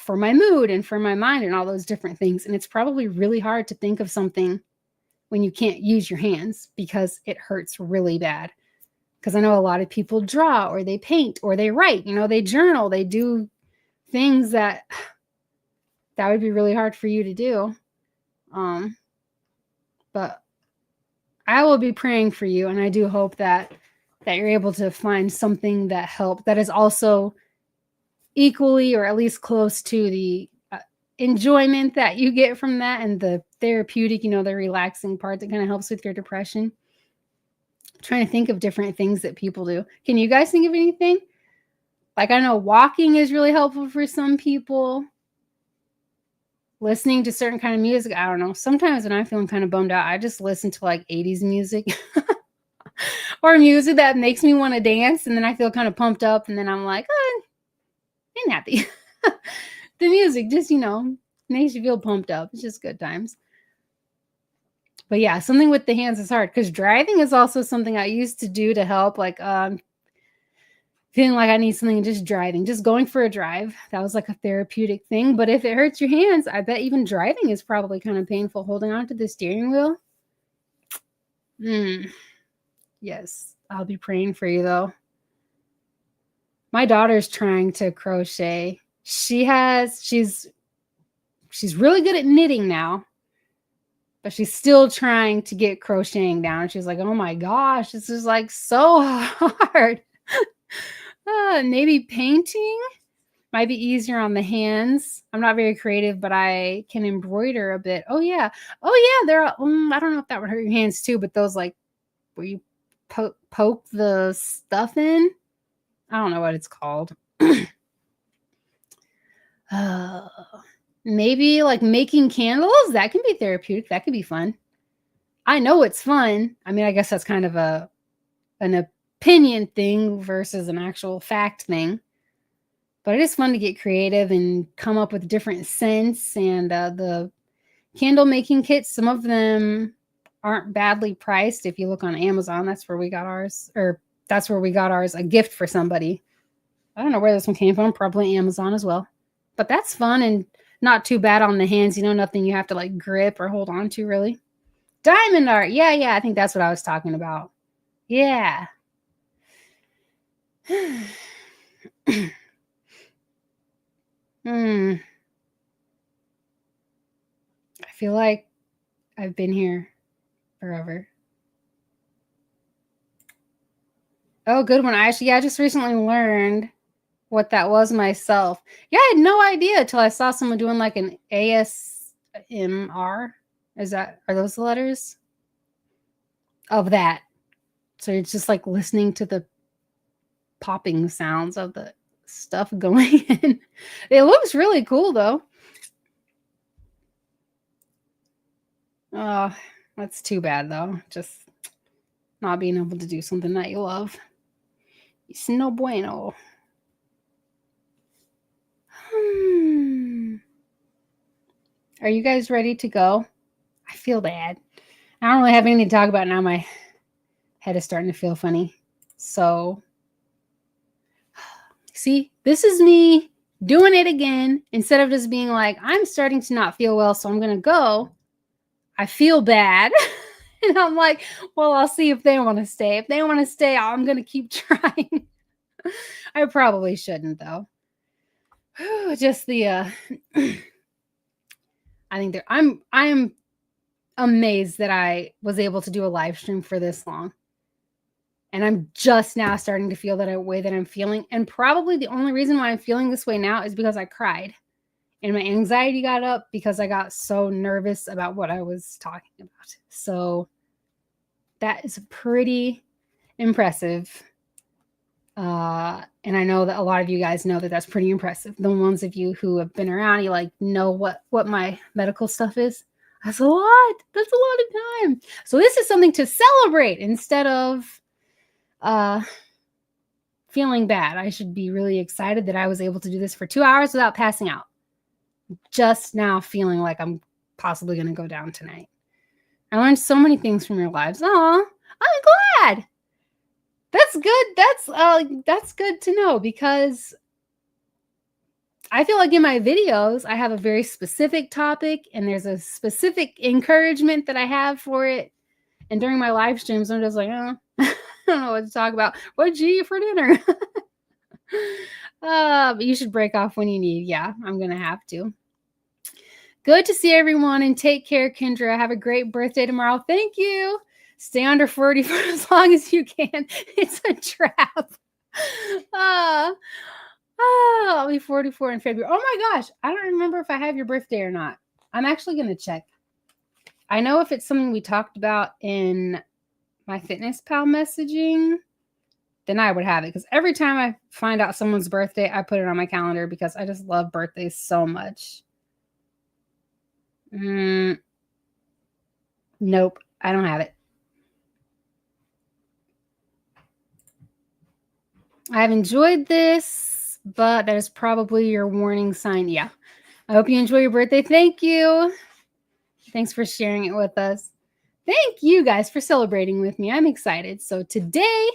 my mood and for my mind and all those different things. And it's probably really hard to think of something when you can't use your hands because it hurts really bad. Because I know a lot of people draw, or they paint, or they write, they journal, they do things that would be really hard for you to do. But I will be praying for you, and I do hope that you're able to find something that is also equally, or at least close to, the enjoyment that you get from that, and the therapeutic, the relaxing part that kind of helps with your depression. I'm trying to think of different things that people do. Can you guys think of anything? Like, I know walking is really helpful for some people. Listening to certain kind of music, I don't know. Sometimes when I'm feeling kind of bummed out, I just listen to like 80s music or music that makes me want to dance, and then I feel kind of pumped up, and then I'm like, I'm happy. The music just, makes you feel pumped up. It's just good times. But yeah, something with the hands is hard, because driving is also something I used to do to help, like feeling like I need something, just driving, just going for a drive. That was like a therapeutic thing. But if it hurts your hands, I bet even driving is probably kind of painful, holding on to the steering wheel. Yes, I'll be praying for you, though. My daughter's trying to crochet. She's really good at knitting now, but she's still trying to get crocheting down. She's like, oh my gosh, this is like so hard. Maybe painting might be easier on the hands. I'm not very creative, but I can embroider a bit. Oh yeah. There are, I don't know if that would hurt your hands too, but those like where you poke the stuff in. I don't know what it's called. Maybe like making candles. That can be therapeutic. That could be fun. I know it's fun. I mean, I guess that's kind of an opinion thing versus an actual fact thing. But it is fun to get creative and come up with different scents. And the candle making kits, some of them aren't badly priced. If you look on Amazon, that's where we got ours. Or that's where we got ours, a gift for somebody. I don't know where this one came from. Probably Amazon as well. But that's fun and not too bad on the hands. You know, nothing you have to like grip or hold on to really. Diamond art. Yeah. I think that's what I was talking about. Yeah. I feel like I've been here forever. Oh, good one. I just recently learned what that was myself. Yeah, I had no idea until I saw someone doing like an ASMR. Are those the letters? Of that. So it's just like listening to the popping sounds of the stuff going in. It looks really cool though. Oh, that's too bad though. Just not being able to do something that you love. It's no bueno. Are you guys ready to go? I feel bad. I don't really have anything to talk about now. My head is starting to feel funny. So, see, this is me doing it again. Instead of just being like, I'm starting to not feel well, so I'm going to go. I feel bad. And I'm like, well, I'll see if they want to stay. If they want to stay, I'm going to keep trying. I probably shouldn't, though. Just the, I think I am amazed that I was able to do a live stream for this long. And I'm just now starting to feel that way that I'm feeling. And probably the only reason why I'm feeling this way now is because I cried. And my anxiety got up because I got so nervous about what I was talking about. So that is pretty impressive. And I know that a lot of you guys know that that's pretty impressive. The ones of you who have been around, you like know what my medical stuff is. That's a lot. That's a lot of time. So this is something to celebrate instead of feeling bad. I should be really excited that I was able to do this for 2 hours without passing out. Just now feeling like I'm possibly going to go down tonight. I learned so many things from your lives. Aw, I'm glad. That's good. That's good to know because I feel like in my videos, I have a very specific topic and there's a specific encouragement that I have for it. And during my live streams, I'm just like, oh, I don't know what to talk about. What did you eat for dinner? But you should break off when you need. Yeah, I'm going to have to. Good to see everyone and take care, Kendra. Have a great birthday tomorrow. Thank you. Stay under 40 for as long as you can. It's a trap. I'll be 44 in February. Oh my gosh. I don't remember if I have your birthday or not. I'm actually going to check. I know if it's something we talked about in my Fitness Pal messaging, then I would have it. Because every time I find out someone's birthday, I put it on my calendar because I just love birthdays so much. Nope. I don't have it. I've enjoyed this, but that is probably your warning sign. Yeah. I hope you enjoy your birthday. Thank you. Thanks for sharing it with us. Thank you guys for celebrating with me. I'm excited. So today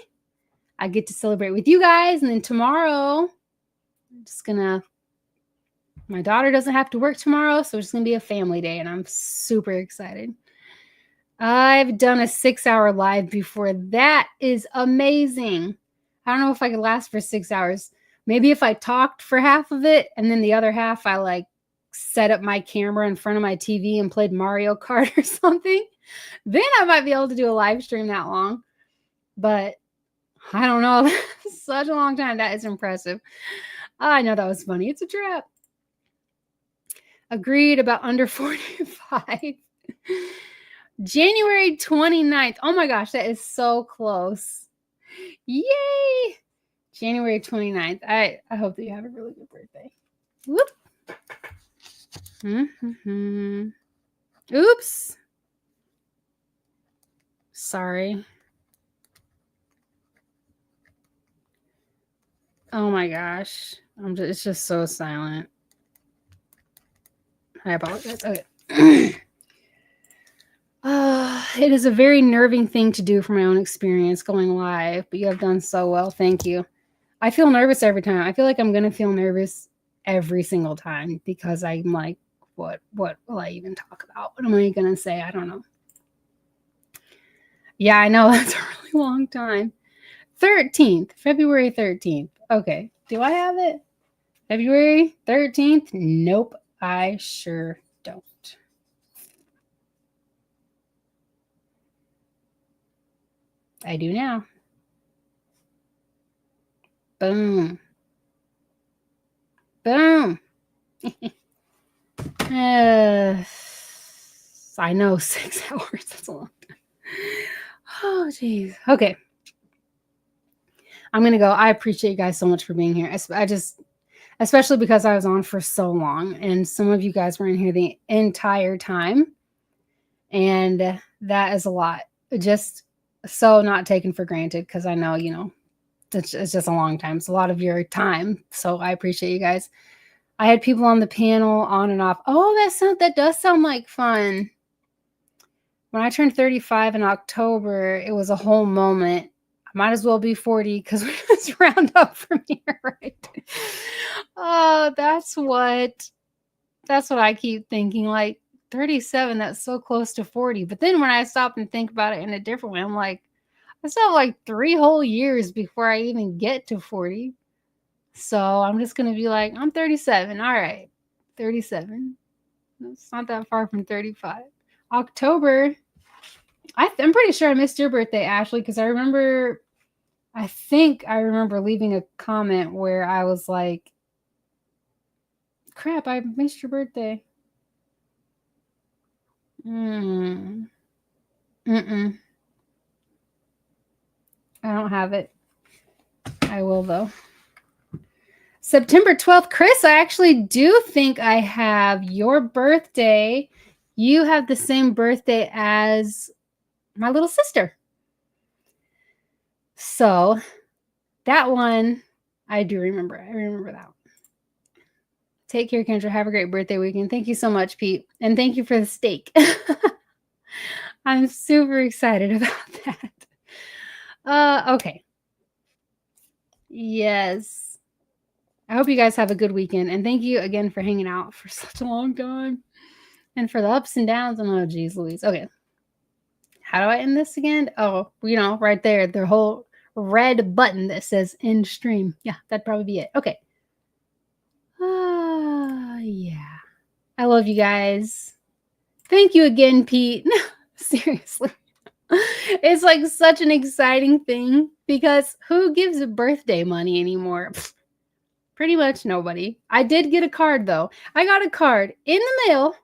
I get to celebrate with you guys. And then tomorrow, I'm just my daughter doesn't have to work tomorrow. So it's just going to be a family day. And I'm super excited. I've done a 6-hour live before. That is amazing. I don't know if I could last for 6 hours. Maybe if I talked for half of it and then the other half I like set up my camera in front of my TV and played Mario Kart or something, then I might be able to do a live stream that long. But I don't know. Such a long time. That is impressive. I know that was funny. It's a trap. Agreed about under 45. January 29th. Oh my gosh, that is so close. Yay! January 29th. I hope that you have a really good birthday. Whoop. Mm-hmm. Oops. Sorry. Oh my gosh. It's just so silent. I apologize. Okay. It is a very nerving thing to do from my own experience going live, but you have done so well. Thank you. I feel nervous every time. I feel like I'm going to feel nervous every single time because I'm like, what will I even talk about? What am I going to say? I don't know. Yeah, I know. That's a really long time. 13th, February 13th. Okay. Do I have it? February 13th? Nope. I sure don't. I do now. Boom. Boom. I know 6 hours. That's a long time. Oh, geez. Okay. I'm going to go. I appreciate you guys so much for being here. Especially because I was on for so long and some of you guys were in here the entire time. And that is a lot. Just so not taken for granted because I know, it's just a long time. It's a lot of your time. So I appreciate you guys. I had people on the panel on and off. Oh, that does sound like fun. When I turned 35 in October, it was a whole moment. I might as well be 40 because we just round up from here, right? Oh, that's what I keep thinking. Like 37, that's so close to 40. But then when I stop and think about it in a different way, I'm like, I still have like 3 whole years before I even get to 40. So I'm just going to be like, I'm 37. All right. 37. It's not that far from 35. October. I'm pretty sure I missed your birthday, Ashley, because I think I remember leaving a comment where I was like, crap, I missed your birthday. I don't have it. I will, though. September 12th. Chris, I actually do think I have your birthday. You have the same birthday as my little sister. So that one, I do remember. I remember that one. Take care, Kendra. Have a great birthday weekend. Thank you so much, Pete. And thank you for the steak. I'm super excited about that. Okay. Yes. I hope you guys have a good weekend. And thank you again for hanging out for such a long time. And for the ups and downs. And oh, geez, Louise. Okay. How do I end this again? Oh, right there. The whole red button that says end stream. Yeah, that'd probably be it. Okay. Yeah. I love you guys. Thank you again, Pete. Seriously. It's like such an exciting thing because who gives birthday money anymore? Pretty much nobody. I did get a card though. I got a card in the mail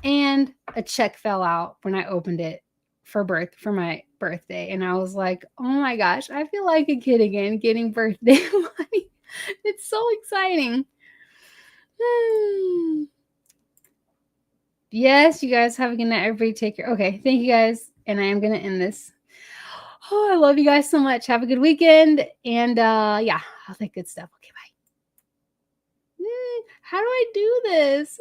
and a check fell out when I opened it for my birthday. And I was like, oh my gosh, I feel like a kid again getting birthday money. It's so exciting. Yes, you guys have a good night. Everybody take care. Okay, thank you guys. And I am going to end this. Oh, I love you guys so much. Have a good weekend. And yeah, all that good stuff. Okay, bye. How do I do this?